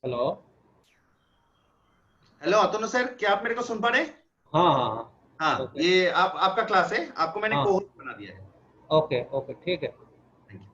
Hello. Hello अतनु sir, क्या आप मेरे को सुन पा रहे हैं? हाँ हाँ हाँ। हाँ, ओके। ये आपका क्लास है, आपको मैंने हाँ। को होस्ट बना दिया है। ओके ओके ठीक है। Thank you.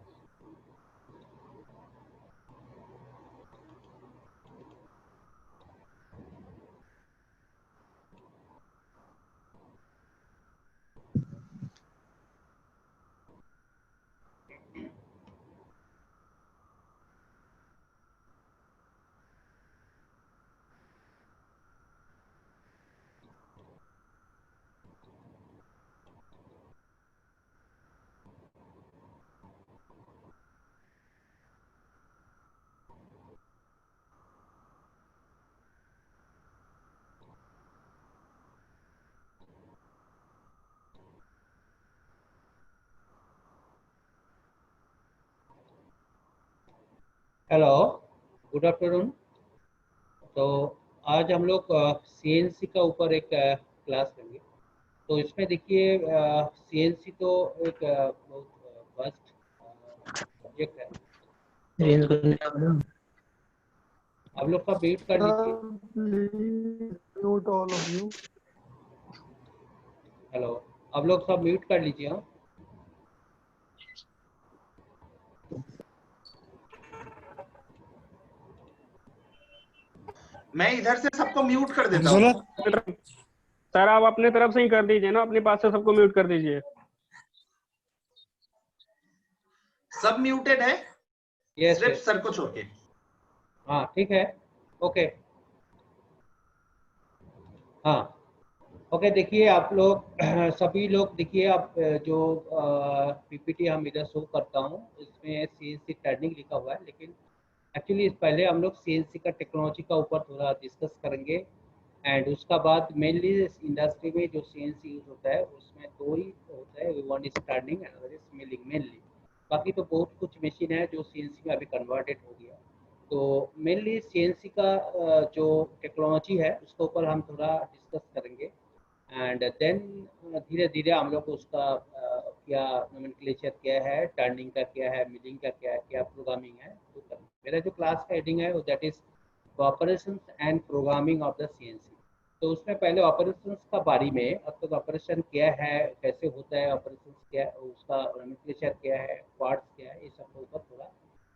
Hello. Good afternoon. तो आज हम लोग सीएनसी का ऊपर एक क्लास लेंगे। तो इसमें देखिए सीएनसी तो एक बहुत वास्ट सब्जेक्ट है। तो रेंज करने आ रहा हूँ। आप लोग का म्यूट कर लीजिए। Please mute all of you. Hello. आप लोग सब म्यूट कर लीजिए। हाँ। मैं इधर से सबको म्यूट कर देता हूँ। बोलो सर, आप अपने तरफ से ही कर दीजिए ना, अपने पास से सबको म्यूट कर दीजिए। सब म्यूटेड है, यस सिर्फ यस। सर को छोड़ के। हाँ ठीक है। ओके। हाँ। ओके देखिए आप लोग सभी लोग देखिए आप जो पीपीटी हम इधर शो करता हूँ इसमें सीएनसी टर्निंग लिखा हुआ है, लेकिन एक्चुअली पहले हम लोग सीएनसी का टेक्नोलॉजी का ऊपर थोड़ा डिस्कस करेंगे। एंड उसका बाद मेनली इंडस्ट्री में जो सीएनसी यूज होता है उसमें दो ही होता है, one is turning and other is milling mainly. बाकी तो बहुत कुछ मशीन है जो सीएनसी में अभी कन्वर्टेड हो गया। तो मेनली सीएनसी का जो टेक्नोलॉजी है उसके ऊपर हम थोड़ा डिस्कस करेंगे। एंड देन धीरे धीरे हम लोग को उसका क्या नोमेनक्लेचर क्या है, टर्निंग का क्या है, मिलिंग का क्या है, क्या प्रोग्रामिंग है तो मेरा जो क्लास का हेडिंग है वो that is operations and programming of the CNC. तो उसमें पहले ऑपरेशंस का बारे में, अब तक ऑपरेशन क्या है, कैसे होता है ऑपरेशंस, क्या उसका नोमेनक्लेचर क्या है, पार्ट्स क्या है, ये सब के ऊपर थोड़ा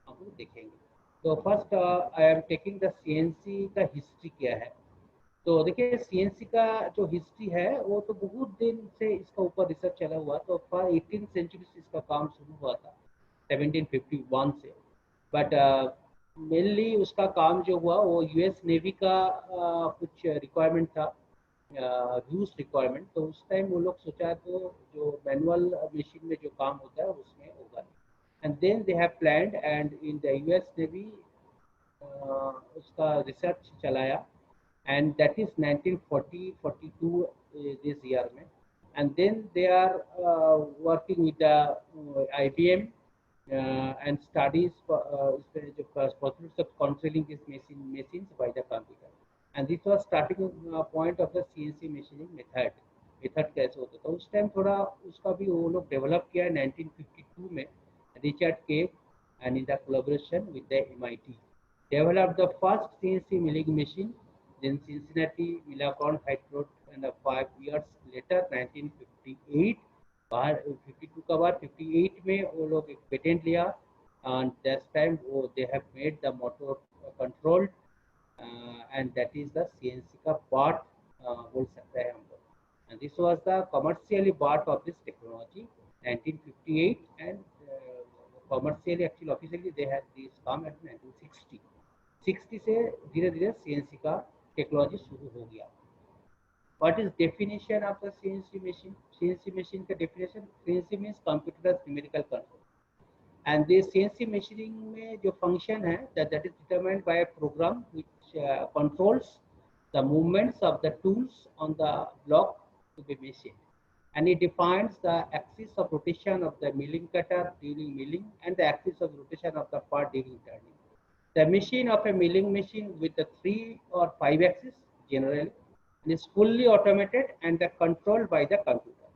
हम लोग देखेंगे। तो first I am taking the CNC का हिस्ट्री क्या है। तो देखिए सीएनसी का जो हिस्ट्री है वो तो बहुत दिन से इसका ऊपर रिसर्च चला हुआ, तो 18th सेंचुरी से इसका काम शुरू हुआ था 1751 से। बट मेनली उसका काम जो हुआ वो यूएस नेवी का कुछ रिक्वायरमेंट था, यूज रिक्वायरमेंट। तो उस टाइम वो लोग सोचा तो जो मैनुअल मशीन में जो काम होता है उसमें होगा। And then they have planned and in the US navy उसका रिसर्च चलाया, and that is 1940-42 this year mein. And then they are working with the IBM and studies for possibilities of controlling these machines by the computer. And this was starting point of the CNC machining method कैसे होता था उस time, थोड़ा उसका भी वो लोग develop किया 1952 में। Richard cave and in the collaboration with the MIT developed the first CNC milling machine. Then Cincinnati Milacron Hydro and 5 years later 1958 बाहर 52 का बाद 58 में वो लोग एक पेटेंट लिया। and that time वो they have made the motor controlled and that is the CNC का part बोल सकते हैं हम लोग। and this was the commercially part of this technology 1958 and commercially actually officially they had this come at 1960। 60 से धीरे धीरे सीएनसी का टेक्नोलॉजी शुरू हो गया। What is definition of the CNC machine? CNC machine का definition, CNC means computer numerical control. And this CNC machining में जो फंक्शन है that is determined by a program which controls the movements of the tools on the block to be machined, and it defines the axis of rotation of the milling cutter during milling and the axis of rotation of the part during turning. The machine of a milling machine with the 3 or 5 axis generally is fully automated and controlled by the computer.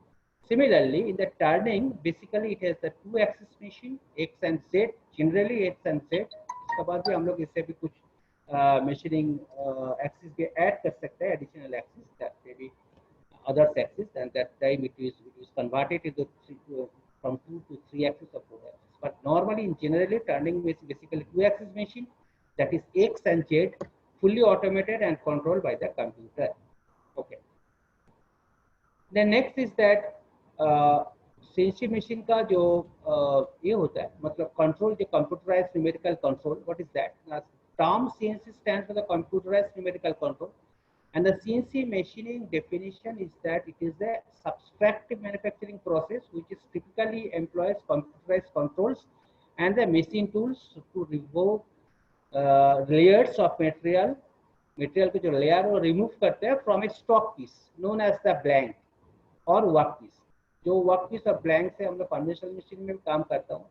Similarly, in the turning, basically it has the 2 axis machine X and Z, generally X and Z. इसके बाद भी हम लोग इससे भी कुछ machining axis पे add कर सकता है, additional axis that may be other axis, and that time it is converted into from 2 to 3 axis or 4 axis. But normally, in generally, turning is basically 2 axis machine, that is X and Z, fully automated and controlled by the computer. Okay. Then next is that CNC machine का जो ये होता है, मतलब control, जो computerized numerical control. What is that? Term CNC stands for the computerized numerical control. And the CNC machining definition is that it is a subtractive manufacturing process which is typically employs computerized controls and the machine tools to remove layers of material के जो layer वो remove करते हैं from a stock piece known as the blank और work piece. जो work piece और blank से हम लोग कन्वेंशनल मशीन में काम करता हूँ,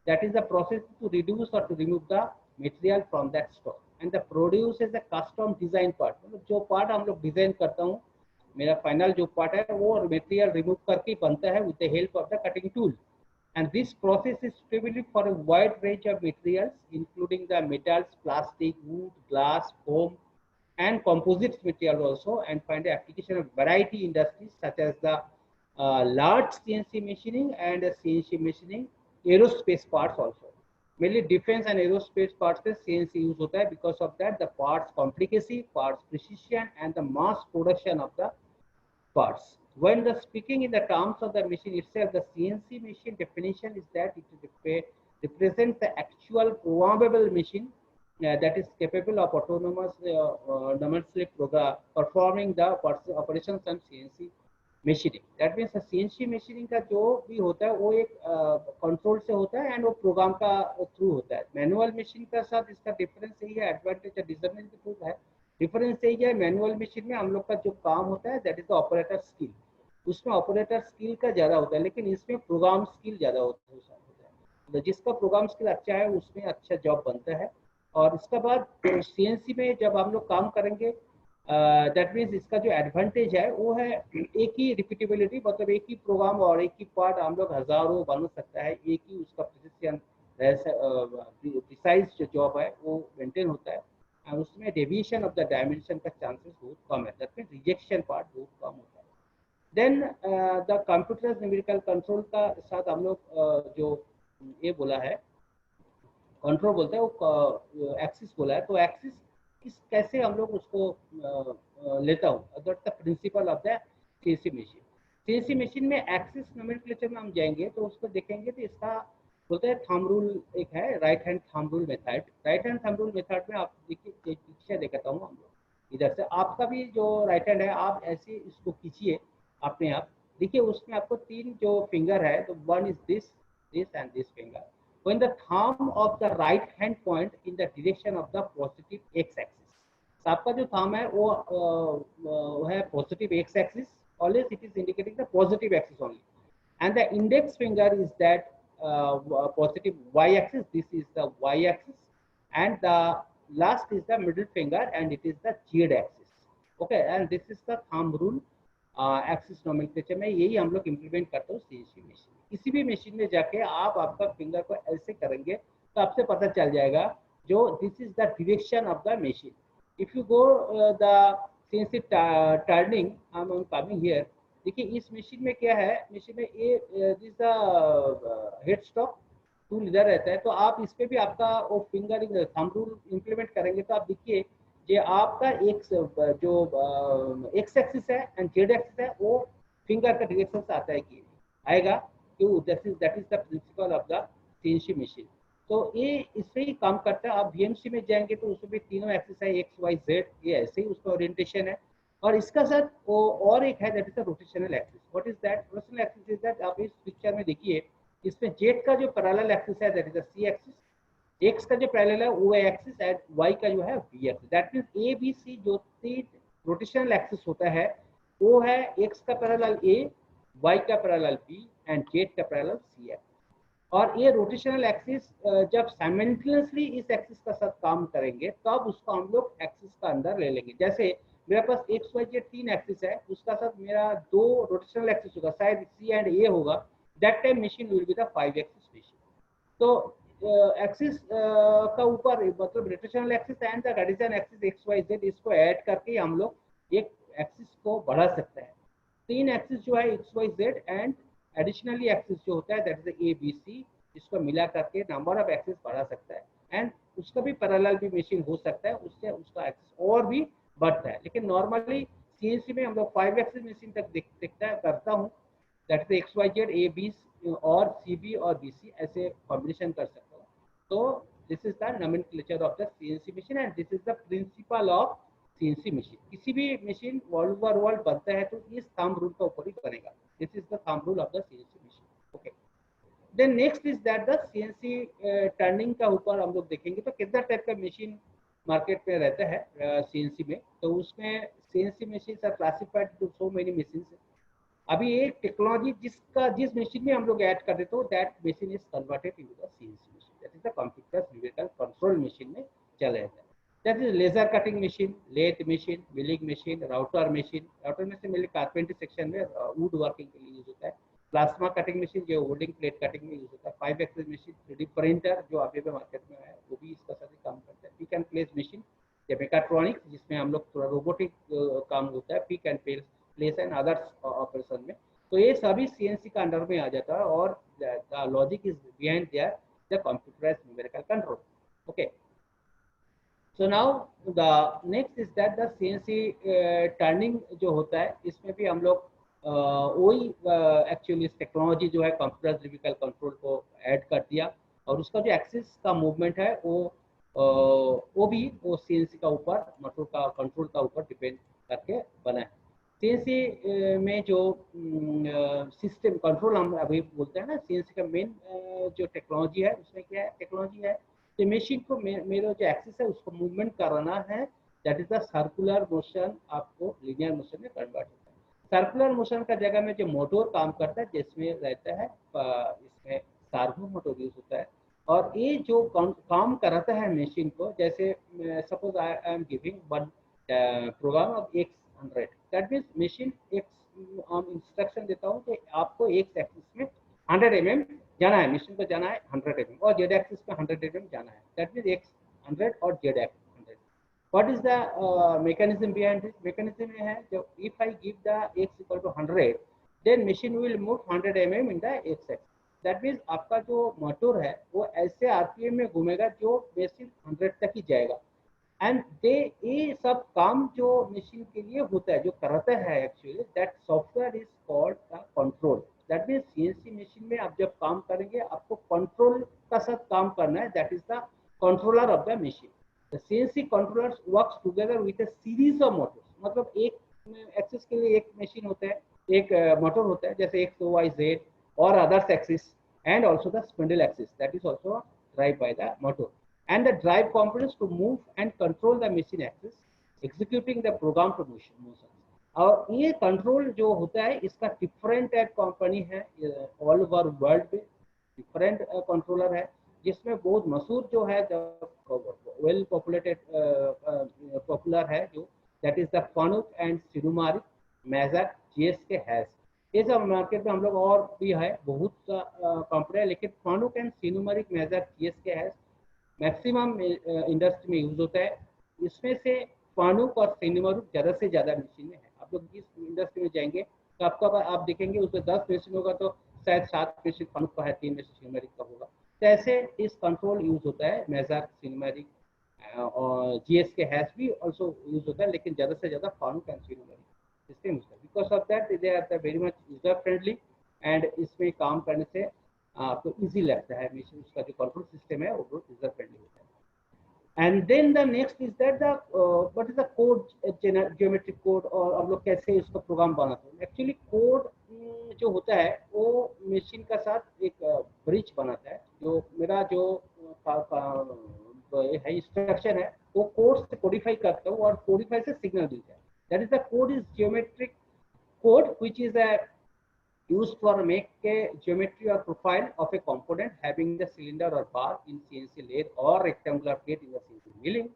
that is the process to reduce और to remove the material from that stock and the produce is a custom design part. मतलब जो पार्ट हम लोग डिजाइन करता हूँ, मेरा फाइनल जो पार्ट है वो मटेरियल रिमूव करके बनता है with the help of the cutting tool. And this process is suitable for a wide range of materials, including the metals, plastic, wood, glass, foam, and composites material also, and find application of variety industries such as the large CNC machining and CNC machining aerospace parts also. Mainly defense and aerospace parts में CNC use होता है, because of that the parts complicacy, parts precision, and the mass production of the parts. When the speaking in the terms of the machine itself, the CNC machine definition is that it represents the actual programmable machine that is capable of autonomously performing the operations on CNC machining. That means the CNC machining का जो भी होता है वो एक control से होता है एंड वो प्रोग्राम का थ्रू होता है. मैनुअल मशीन का साथ इसका डिफरेंस यही है, एडवांटेज और डिसएडवांटेज है. डिफरेंस यही है, मैनुअल मशीन में हम लोग का जो काम होता है that is the operator skill, उसमें ऑपरेटर स्किल का ज़्यादा होता है, लेकिन इसमें प्रोग्राम स्किल ज़्यादा होता है. तो जिसका प्रोग्राम स्किल अच्छा है उसमें अच्छा जॉब बनता है. और इसके बाद सीएनसी में जब हम लोग काम करेंगे, दैट मीन्स इसका जो एडवांटेज है वो है एक ही रिपीटेबिलिटी, मतलब एक ही प्रोग्राम और एक ही पार्ट हम लोग हज़ारों बना सकता है, एक ही उसका प्रिसिशन प्रिसाइज जो जॉब है वो मेंटेन होता है. और उसमें डेविएशन ऑफ द डायमेंशन का चांसेस बहुत कम है, दैट मीन्स रिजेक्शन पार्ट बहुत कम होता है. Then the computer numerical control का साथ हम लोग जो ये बोला है कंट्रोल बोलते हैं, वो एक्सिस बोला है. तो एक्सिस कैसे हम लोग उसको लेता हूँ, that's the principle of the CNC machine. CNC machine में एक्सिस नोमेनक्लेचर में हम जाएंगे तो उसको देखेंगे तो इसका बोलते हैं थंब रूल एक है, right hand thumb rule method. Right hand thumb rule method में आप देखिए, एक पिक्चर दिखाता हूँ हम लोग इधर से. आपका भी जो राइट हैंड है आप ऐसे इसको खींचिए अपने आप, देखिए उसमें आपको 3 जो फिंगर है, तो one is this, this and this finger. When the thumb of the right hand point in the direction of the positive x axis, तो आपका जो thumb है वो है positive x axis, always it is indicating the positive axis only, and the index finger is that positive y axis, this is the y axis, and the last is the middle finger and it is the z axis. Okay, and this is the thumb rule axis nomenclature में. यही हम लोग implement करते हैं CNC machine. किसी भी machine में जाके आप आपका फिंगर को ऐसे करेंगे तो आपसे पता चल जाएगा जो this is the direction of the machine. If you go the CNC turning, I am coming here, देखिए इस मशीन में क्या है, मशीन में ये this the head stock tool इधर रहता है, तो आप इस पे भी आपका वो फिंगर थंब रूल इम्प्लीमेंट करेंगे तो आप देखिए ये आपका एक जो एक्स एक्सिस है एंड जेड एक्सिस है वो फिंगर का डायरेक्शन से आता है कि आएगा, क्यों, that is the principle of the CNC machine. तो ये इससे ही काम करता है. आप वीएमसी में जाएंगे तो उसमें भी तीनों एक्सिस है, एक्स वाई जेड, ये ऐसे ही उसका ओरिएंटेशन है. और इसका साथ वो और एक है that is the rotational axis. What is that? Rotational axis is that, आप इस पिक्चर में देखिए इसमें जेड का जो पैरेलल एक्सिस है that is the C axis, X का जो पैरेलल है वो एक्सिस एंड वाई का जो है B axis. That means A B C जो 3 रोटेशनल एक्सिस होता है वो है एक्स का पैरेलल ए, वाई का पैरेलल बी एंड जेड का पैरेलल सी एक्सिस. और ये रोटेशनल एक्सिस जब साइमल्टेनियसली इस एक्सिस का साथ काम करेंगे तब उसको हम लोग एक्सिस का अंदर ले लेंगे. जैसे मेरे पास एक्स वाई जेड 3 एक्सिस है, उसका साथ मेरा 2 रोटेशनल एक्सिस होगा, शायद सी एंड ए होगा, that time machine will be the 5 axis machine. तो एक्सिस का ऊपर मतलब rotational axis and the Cartesian axis X Y Z, इसको ऐड करके हम लोग एक एक्सिस को बढ़ा सकते हैं। तीन एक्सिस जो है X Y Z and additionally axis जो होता है that is A B C, इसको मिला करके नंबर ऑफ एक्सिस बढ़ा सकता है। एंड उसका भी पैरेलल भी मशीन हो सकता है, उससे उसका एक्सिस और भी बढ़ता है। लेकिन नॉर्मली सीएनसी में हम लोग 5 एक्सिस मशीन तक देखता है करता हूँ, that is X Y Z A B और सी बी और बी सी ऐसे कॉम्बिनेशन कर सकता हूँ। तो this is the nomenclature of the CNC machine and this is the principle of CNC machine. किसी भी मशीन वर्ल्ड ओवर वर्ल्ड बनता है तो इस थंब रूल का ऊपर ही बनेगा। This is the thumb rule of the CNC machine. Okay, then next is that the CNC turning का ऊपर हम लोग देखेंगे तो कितना टाइप का मशीन मार्केट में रहता है सीएनसी में। तो उसमें CNC machine are classified to so many machine. अभी एक टेक्नोलॉजी जिस मशीन में हम लोग ऐड कर देते हो that machine is converted into the CNC machine, that is the computer numerical control machine में चले जाता है। That is laser cutting machine, lathe machine, milling machine, router machine. Router machine milling carpentry section में wood working के लिए use होता है। Plasma cutting machine जो वुडिंग प्लेट कटिंग में यूज होता है। 5 एक्सिस मशीन, 3D प्रिंटर जो अभी भी मार्केट में है वो भी इसका साथ काम करता है। पिक एंड प्लेस मशीन या मेकाट्रॉनिक्स जिसमें हम लोग थोड़ा रोबोटिक काम होता है, pick and place and others operation में। तो ये सभी सीएनसी का अंडर में आ जाता है और the logic is behind there the computerised numerical control. Okay, so now the next is that the CNC turning जो होता है इसमें भी हम लोग वही एक्चुअली टेक्नोलॉजी जो है कंप्यूटराइज्ड न्यूमेरिकल कंट्रोल को ऐड कर दिया और उसका जो एक्सिस का मूवमेंट है वो भी वो सीएनसी का ऊपर मोटर का कंट्रोल का ऊपर डिपेंड करके बना है। सीएनसी में जो सिस्टम कंट्रोल हम अभी बोलते हैं ना, सीएनसी का मेन जो टेक्नोलॉजी है उसमें क्या है टेक्नोलॉजी है कि मशीन को मेरा जो एक्सिस है उसको मूवमेंट कराना है, that is the circular motion आपको लीनियर मोशन में कन्वर्ट होता है। सर्कुलर मोशन का जगह में जो मोटर काम करता है जिसमें रहता है इसमें सर्वो मोटर यूज होता है और ये जो काम कराता है मशीन को, जैसे suppose I am giving one program of x100, that means machine एक इंस्ट्रक्शन देता हूँ कि आपको एक्स एक्सिस में 100 mm जाना है, मशीन को जाना है 100 mm और जेड एक्सिस में 100 mm जाना है, दैट मीन्स एक्स 100 और Z axis 100। What is the mechanism behind this? mechanism है जो if I give the x equal to 100 then machine will move 100 mm in the x axis, that means आपका जो motor है वो ऐसे RPM में घूमेगा जो मशीन 100 तक ही जाएगा। एंड ये सब काम जो मशीन के लिए होता है जो कराता है actually that software is called the control. That means CNC machine में आप जब काम करेंगे आपको कंट्रोल का साथ काम करना है, that is the controller of the machine. The CNC controllers works together with a series of Motors, मतलब एक एक्सिस के लिए एक मशीन होता है, एक मोटर होता है जैसे एक्स वाई जेड और others axis and also the spindle axis that is also drive by the motor and the drive components to move and control the machine axis executing the program to motion। और ये control जो होता है इसका different company है all over world में, different controller है जिसमें बहुत मशहूर जो है वेल पॉपुलेटेड पॉपुलर है जो that is the Fanuc and Sinumerik major GSK has. ये सब मार्केट में हम लोग और भी है बहुत सा कंपनी है, लेकिन Fanuc and Sinumerik major GSK has maximum industry में यूज होता है। इसमें से फानुक और सिनुमारिक ज़्यादा से ज़्यादा मशीन है। आप लोग जिस इंडस्ट्री में जाएंगे तो आपका आप देखेंगे उसमें 10 मशीन होगा तो शायद 7 मशीन फानुक का है, 3 मशीन सिनुमारिक का होगा। तो ऐसे इस कंट्रोल यूज होता है मेजर सिनुमारिक और जीएसके हैज भी ऑल्सो यूज होता है, लेकिन ज़्यादा से ज़्यादा Fanuc and Sinumerik system because of that they are very much user friendly and इसमें काम करने से आपको इजी लगता है, उसका जो कंट्रोल सिस्टम है वो बहुत यूजर फ्रेंडली होता है। And then the next is that the what is the code geometric code और हम लोग कैसे इसका प्रोग्राम बनाते हैं। एक्चुअली कोड जो होता है वो मशीन का साथ एक ब्रिज बनाता है। जो मेरा जो है इंस्ट्रक्शन है वो कोड से कोडिफाई करता हूँ और कोडिफाई से सिग्नल देता है। That is the code is geometric code which is used for make a geometry or profile of a component having the cylinder or bar in CNC lathe or rectangular plate in the CNC milling,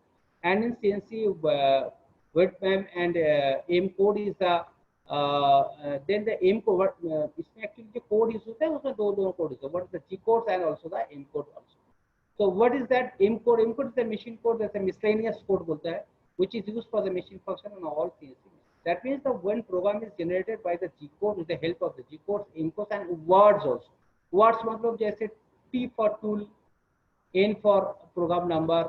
and in CNC WordMem and M code is the then the M code इसमें actually जो code use होता है उसमें दो code होता है, what is the G code and also the M code also। So what is that M code? M code is a machine code, that's a miscellaneous code बोलता है, which is used for the machine function on all CNC. That means the one program is generated by the G code with the help of the G codes, M codes and words also. Words मतलब जैसे T for tool, N for program number,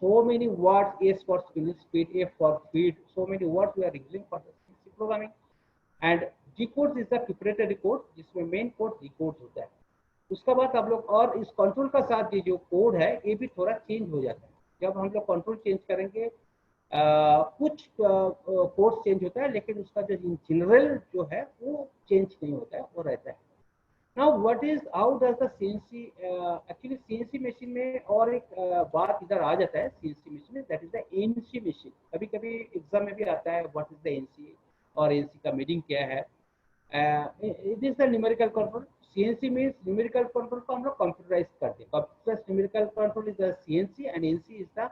so many words, S for spinning speed, F for feed, so many words we are using for the CNC programming. And G codes is the preparatory code जिसमें main code G codes होता है. उसका बाद आप लोग और इस control का साथ ये जो कोड है ये भी थोड़ा चेंज हो जाता है. जब हम लोग कंट्रोल चेंज करेंगे कुछ कोड चेंज होता है, लेकिन उसका जो जनरल जो है वो चेंज नहीं होता है, वो रहता है. Now what is how does the CNC actually CNC machine में और एक बात इधर आ जाता है सीएनसी मशीन में, that is the NC machine. कभी कभी एग्जाम में भी आता है व्हाट इज द एनसी और एनसी का मीनिंग क्या है. It is the numerical control. CNC means numerical control को हम लोग computerized करते हैं. Computerized numerical control is the CNC and NC is the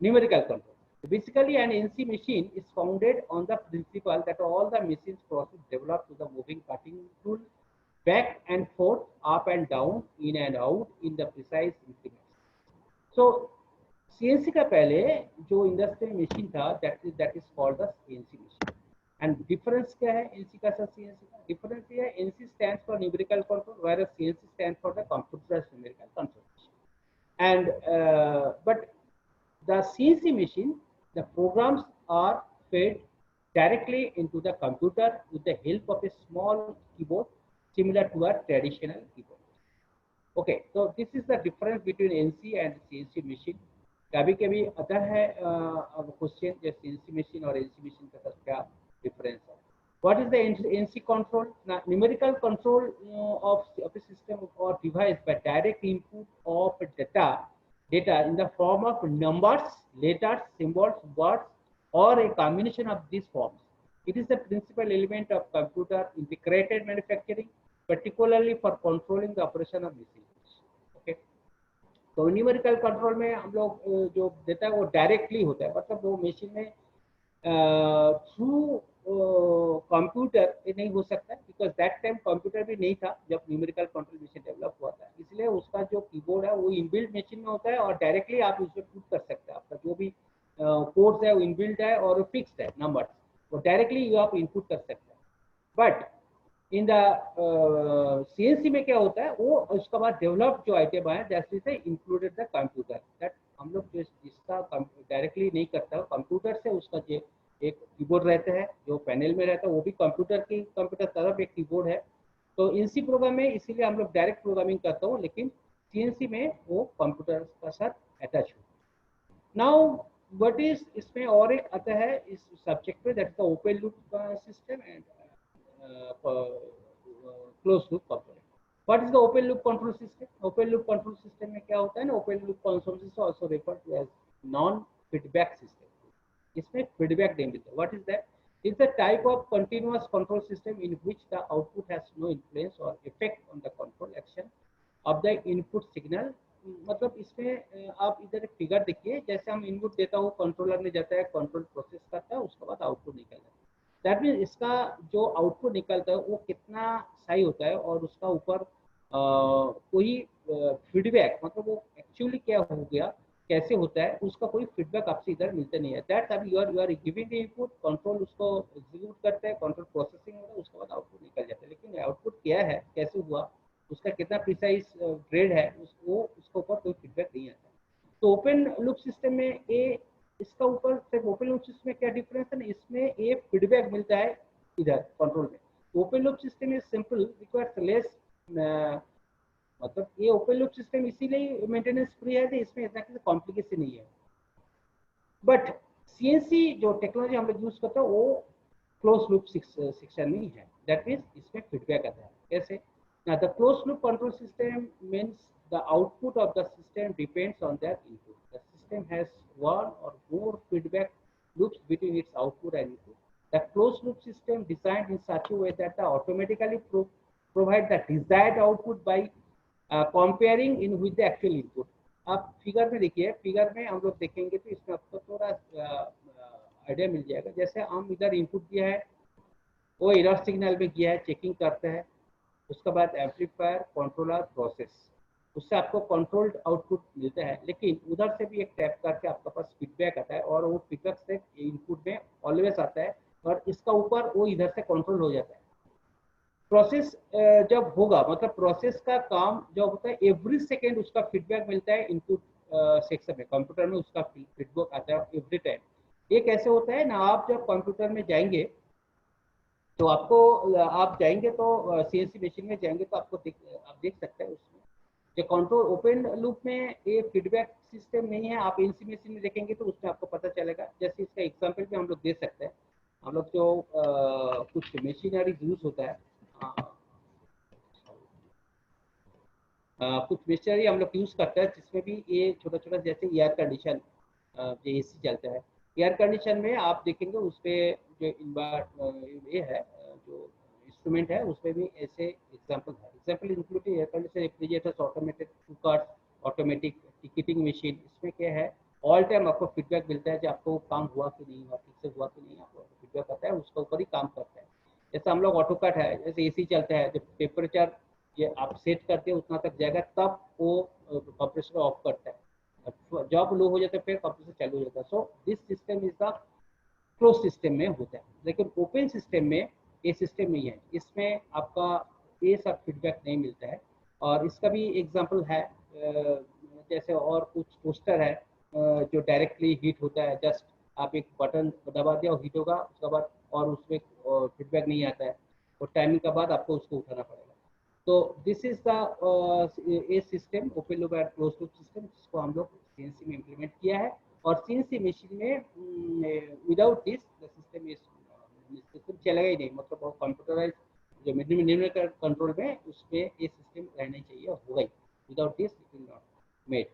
numerical control. So basically, an NC machine is founded on the principle that all the machines process developed to the moving cutting tool, back and forth, up and down, in and out in the precise increments. So CNC का पहले जो industrial machine था that is called the CNC machine. And difference क्या है NC का साथ CNC का? Difference ये है NC stands for numerical control, whereas CNC stands for the computerized numerical control. And but the CNC machine, the programs are fed directly into the computer with the help of a small keyboard similar to a traditional keyboard. Okay, so this is the difference between NC and CNC machine. कभी कभी आता है question जो CNC machine और NC machine का साथ क्या difference है. What is the NC control? Now, numerical control of a system or device by direct input of data in the form of numbers, letters, symbols, words, or a combination of these forms. It is the principal element of computer integrated manufacturing, particularly for controlling the operation of machines. Okay. तो numerical control में हम लोग जो देता है वो directly होता है, मतलब वो मशीन में थ्रू कंप्यूटर नहीं हो सकता, बिकॉज दैट टाइम कंप्यूटर भी नहीं था जब न्यूमेरिकल कंट्रोल मशीन डेवलप हुआ था. इसलिए उसका जो कीबोर्ड है वो इनबिल्ट मशीन में होता है और डायरेक्टली आप उसमें पुट कर सकते हैं. आपका जो भी कोड्स है वो इनबिल्ट है और फिक्स्ड है नंबर्स, वो डायरेक्टली आप इनपुट कर सकते हैं. बट इन द सीएनसी में क्या होता है वो उसके बाद डेवलप जो आइटम है जैसे से इंक्लूडेड द कंप्यूटर, दैट हम लोग जिसका डायरेक्टली नहीं करता कंप्यूटर से उसका जो एक कीबोर्ड रहता है जो पैनल में रहता है वो भी कंप्यूटर तरफ एक कीबोर्ड है. तो एनसी प्रोग्राम में इसीलिए हम लोग डायरेक्ट प्रोग्रामिंग करता हूँ, लेकिन सीएनसी में वो कंप्यूटर का साथ अटैच हो. नाउ व्हाट इज इसमें और एक आता है इस सब्जेक्ट में, that is the open loop system and close loop control. What is the open loop control system? Open loop control system में क्या होता है ना, open loop control system also referred to as non feedback system. इसमें feedback नहीं मिलता. What is that? It's a type of continuous control system in which the output has no influence और effect on the control action of the input signal. मतलब इसमें आप इधर एक figure देखिए, जैसे हम इनपुट देता हूँ कंट्रोलर में जाता है, कंट्रोल प्रोसेस करता है, उसके बाद आउटपुट निकल जाता है. दैट मीन्स इसका जो आउटपुट निकलता है वो कितना सही होता है और उसका ऊपर कोई फीडबैक मतलब वो एक्चुअली क्या हो गया कैसे होता है उसका कोई फीडबैक आपसे इधर मिलता नहीं है. दैट अभी you are giving input, control उसको एग्जीक्यूट करता है, कंट्रोल प्रोसेसिंग होता है, उसके बाद आउटपुट निकल जाता है. लेकिन आउटपुट क्या है, कैसे हुआ, उसका कितना प्रिसाइज ग्रेड है, उसके ऊपर कोई फीडबैक नहीं आता. तो ओपन लूप सिस्टम में इसका ऊपर सिर्फ ओपन लूप सिस्टम में क्या डिफरेंस है ना, इसमें एक फीडबैक मिलता है इधर कंट्रोल में. Open loop system is simple, requires less, मतलब ये ओपन लूप सिस्टम इसीलिए मेंटेनेंस फ्री है, इसमें इतना किसी कॉम्प्लिकेशन नहीं है. बट सीएनसी जो टेक्नोलॉजी हम लोग यूज करते हैं वो क्लोज लूप सेक्शन में है. दैट मीन्स इसमें फीडबैक आता है. कैसे? Now the closed loop control system means the output of the system depends on their input. The system has one or more feedback loops between its output and input. The closed loop system designed in such a way that the automatically provide the desired output by comparing in with the actual input. आप figure में देखिए, figure में हम लोग देखेंगे तो इसमें आपको थोड़ा आइडिया मिल जाएगा. जैसे हम इधर इनपुट दिया है, वो एरर सिग्नल में गया है, चेकिंग करता है, उसके बाद एम्पलीफायर, कंट्रोलर, प्रोसेस. उससे आपको कंट्रोल्ड आउटपुट मिलता है, लेकिन उधर से भी एक टैप करके आपके पास फीडबैक आता है और वो फीडबैक से इनपुट में ऑलवेज आता है और इसका ऊपर वो इधर से कंट्रोल हो जाता है। प्रोसेस जब होगा मतलब प्रोसेस का काम जब होता है एवरी सेकेंड उसका फीडबैक मिलता है इनपुट सेक्शन में, कंप्यूटर में उसका फीडबैक आता है एवरी टाइम। ये कैसे होता है ना, आप जब कंप्यूटर में जाएंगे तो आपको आप जाएंगे तो सीएनसी मशीन में जाएंगे तो आपको आप देख सकते हैं उसमें जो कंट्रोल ओपन लूप में ये फीडबैक सिस्टम नहीं है। आप एनसी मशीन में देखेंगे तो उसमें आपको पता चलेगा। जैसे इसका एग्जांपल भी हम लोग दे सकते हैं। हम लोग जो कुछ मशीनरी यूज होता है, कुछ मशीनरी हम लोग यूज करते हैं जिसमें भी ये छोटा छोटा जैसे एयर कंडीशन जो एसी चलता है, एयर कंडीशन में आप देखेंगे उस पर जो ये है जो इंस्ट्रूमेंट है उसमें भी ऐसे एग्जांपल है। Example include air condition, refrigerators, automated cookers, automatic ticketing machine. इसमें क्या है, ऑल टाइम आपको फीडबैक मिलता है कि आपको काम हुआ कि नहीं हुआ, ठीक से हुआ कि नहीं, आपको फीडबैक आता है, उसके ऊपर ही काम करता है। जैसे हम लोग ऑटोकट है, जैसे एसी चलता है, जब टेम्परेचर ये आप सेट करते हैं उतना तक जाएगा तब वो कंप्रेसर ऑफ करता है, जब लो हो जाता है फिर कंप्रेसर चालू हो जाता है। So this system is the close system में होता है, लेकिन ओपन सिस्टम में ये सिस्टम नहीं है, इसमें आपका ये सब फीडबैक नहीं मिलता है। और इसका भी एग्जांपल है जैसे और कुछ टोस्टर है जो डायरेक्टली हीट होता है, जस्ट आप एक बटन दबा दिया और हीट होगा उसके बाद, और उसमें फीडबैक नहीं आता है और टाइमिंग के बाद आपको उसको उठाना पड़ेगा। तो this is the A system open loop and close loop system जिसको हम लोग सीएनसी में इम्प्लीमेंट किया है। और सीएनसी मशीन में without this the system is system चलेगा ही नहीं, मतलब कंप्यूटराइज जो निम्न कंट्रोल में उसमें ये सिस्टम रहना चाहिए, होगा ही। Without this it will not made.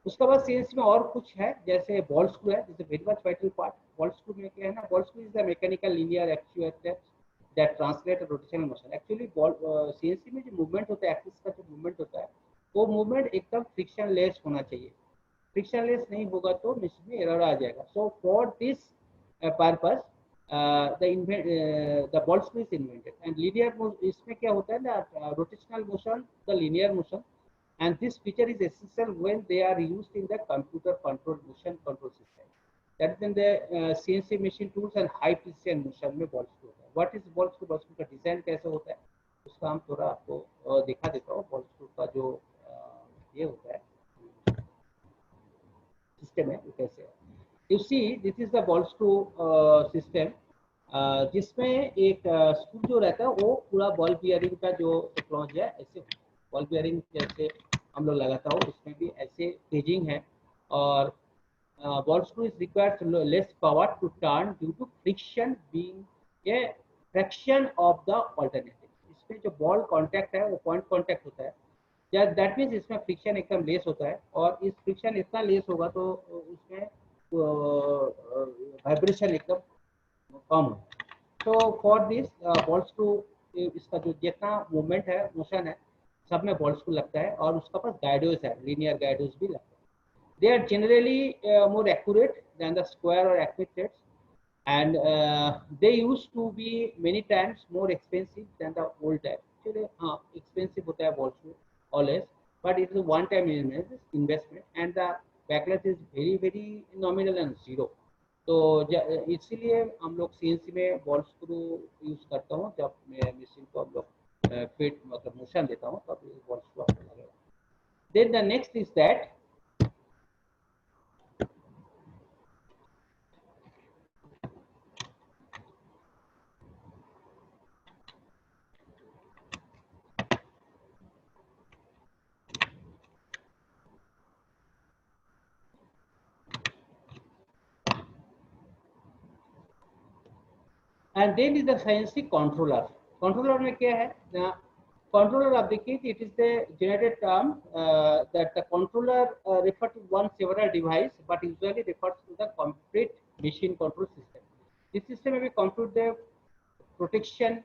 उसके बाद सीएनसी में और कुछ है जैसे बॉल स्क्रू है, जैसे very much vital part. Ball screw में क्या है ना, ball screw is the mechanical linear actuator that translate rotational motion. Actually ball CNC में जो मूवमेंट होता है, एक्सिस का जो मूवमेंट होता है, वो मूवमेंट एकदम फ्रिक्शन लेस होना चाहिए। फ्रिक्शन लेस नहीं होगा तो मशीन में एरर आ जाएगा। So for this purpose the ball screw is invented and linear इसमें क्या होता है ना, rotational motion, the linear motion, and this feature is essential when they are used in the computer control motion control system, that is in the CNC machine tools and high precision motion में ball screw होता है। What is ball screw? ball screw का design कैसे होता है उसका हम थोड़ा आपको दिखा देता हूँ। ball screw का जो ये होता है सिस्टम है वो कैसे है। You see, this is the ball screw system, जिसमें एक स्क्रू जो रहता है वो पूरा बॉल बियरिंग का जो फ्लॉन्ज है ऐसे बॉल बियरिंग जैसे हम लोग लगाता हो उसमें भी ऐसे पेजिंग है। और ball screw is required less power to turn due to friction being a fraction of the alternative. इसमें जो बॉल कांटेक्ट है वो पॉइंट कांटेक्ट होता है, या दैट मीन्स इसमें फ्रिक्शन एकदम लेस होता है, और इस फ्रिक्शन इतना लेस होगा तो उसमें वाइब्रेशन एकदम कम हो। तो फॉर दिस बॉल स्क्रू इसका जो जितना मूवमेंट है मोशन है सब में बॉल स्क्रू लगता है, और उसका पास गाइडोस है, लीनियर गाइडोस भी लगता है। They are generally more accurate than the square और acme threads, and they used to be many times more expensive than the old type. Actually expensive होता है ball screw always, but it is a one time investment and the backlash is very nominal and zero. तो इसीलिए हम लोग CNC में ball screw use करता हूँ। जब मैं मशीन को हम लोग फिट मतलब मोशन देता हूँ तब बॉल स्क्रू आपको लगेगा। Then the next is that and then is the CNC controller. Controller में क्या है ना, controller of the kit, it is the generated term that the controller refer to one several device but usually refers to the complete machine control system. This system में भी compute the protection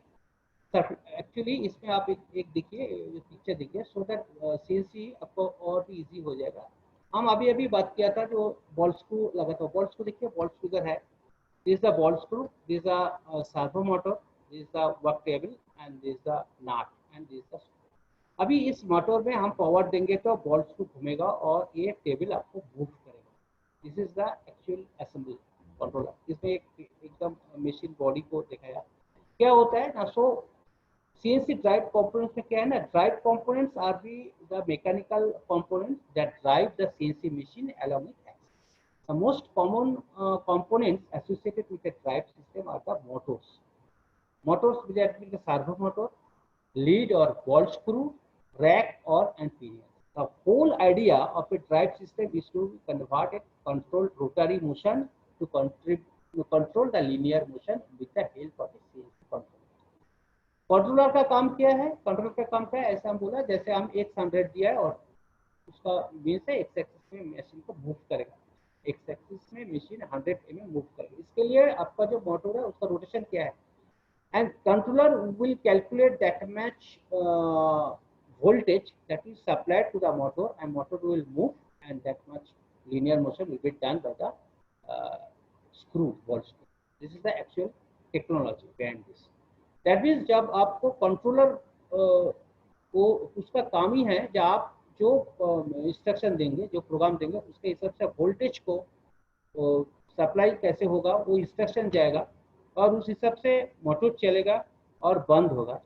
actually इसमें आप एक देखिए picture देखिए so that CNC आपको और भी इजी हो जाएगा। हम अभी बात किया था जो बॉल स्क्रू लगा था, बॉल स्क्रू देखिए, बॉल स्क्रू इधर है, this the ball screw, this the servo motor, this the work table and this the nut and this the screw. अभी इस मोटर में हम पावर देंगे तो बॉल स्क्रू घूमेगा और ये टेबल आपको मूव करेगा। This is the actual assembly controller. इसमें एक एकदम मशीन बॉडी को दिखाया क्या होता है ना। सो CNC drive components में क्या है ना, drive components are the mechanical components that drive the CNC machine along its axis. The most common components associated with the drive system are the motors. Motors will be the servo motor, lead or ball screw, rack or and pinion. The whole idea of a drive system is to convert a controlled rotary motion to control the linear motion with the help of a CNC controller. Controller का काम क्या है? Controller का काम क्या है? ऐसा हम बोला जैसे हम एक 100 दिया है और उसका मीन्स है एक्स एक्सिस में मशीन को मूव करेगा, एक्स एक्सिस में मशीन 100 mm मूव करेगी। इसके लिए आपका जो मोटर है उसका रोटेशन क्या है, and controller will calculate that much voltage that is supplied to the motor and motor will move and that much linear motion will be done by the screw, ball screw. This is the actual technology behind this. That means जब आपको controller को उसका काम ही है जब आप जो instruction देंगे, जो प्रोग्राम देंगे उसके हिसाब से वोल्टेज को सप्लाई कैसे होगा वो इंस्ट्रक्शन जाएगा और उस हिसाब से मोटर चलेगा और बंद होगा।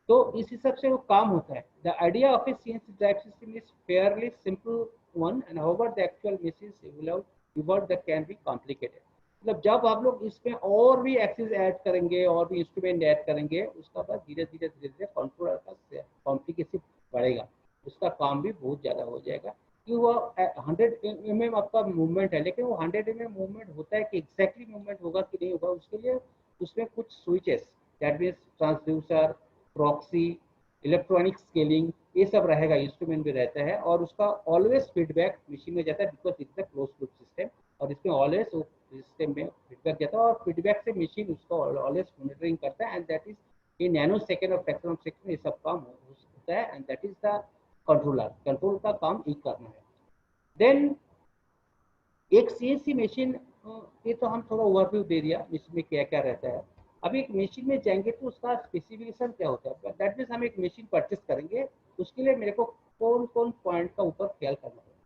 तो इस हिसाब से वो काम होता है। The idea of A CNC drive system is fairly simple one and however the actual machines evolve that can be complicated. मतलब जब आप लोग इसमें और भी एक्सिस ऐड करेंगे और भी इंस्ट्रूमेंट ऐड करेंगे उसका बाद धीरे धीरे कंट्रोलर का कॉम्प्लिकेशन बढ़ेगा, उसका काम भी बहुत ज़्यादा हो जाएगा। कि वो 100 mm आपका मूवमेंट है लेकिन वो 100 mm मूवमेंट होता है कि एग्जैक्टली मूवमेंट होगा कि नहीं होगा, उसके लिए उसमें कुछ switches that means transducer, proxy, electronic scaling ये सब रहेगा, इंस्ट्रूमेंट भी रहता है और उसका ऑलवेज फीडबैक मशीन में जाता है because it's a close loop system और इसमें ऑलवेज सिस्टम में फीडबैक जाता है और फीडबैक से मशीन उसको ऑलवेज मॉनिटरिंग करता है and that is in nano second और फ्रैक्शन ऑफ सेकेंड ये सब काम होता है and that is the controller. Control का काम ये करना है। देन एक CNC मशीन ये तो हम थोड़ा ओवरव्यू दे दिया मशीन में क्या क्या रहता है। अब एक मशीन में जाएंगे तो उसका स्पेसिफिकेशन क्या होता है, दैट मीन्स हम एक मशीन परचेस करेंगे उसके लिए मेरे को कौन कौन पॉइंट का ऊपर ख्याल करना पड़ेगा,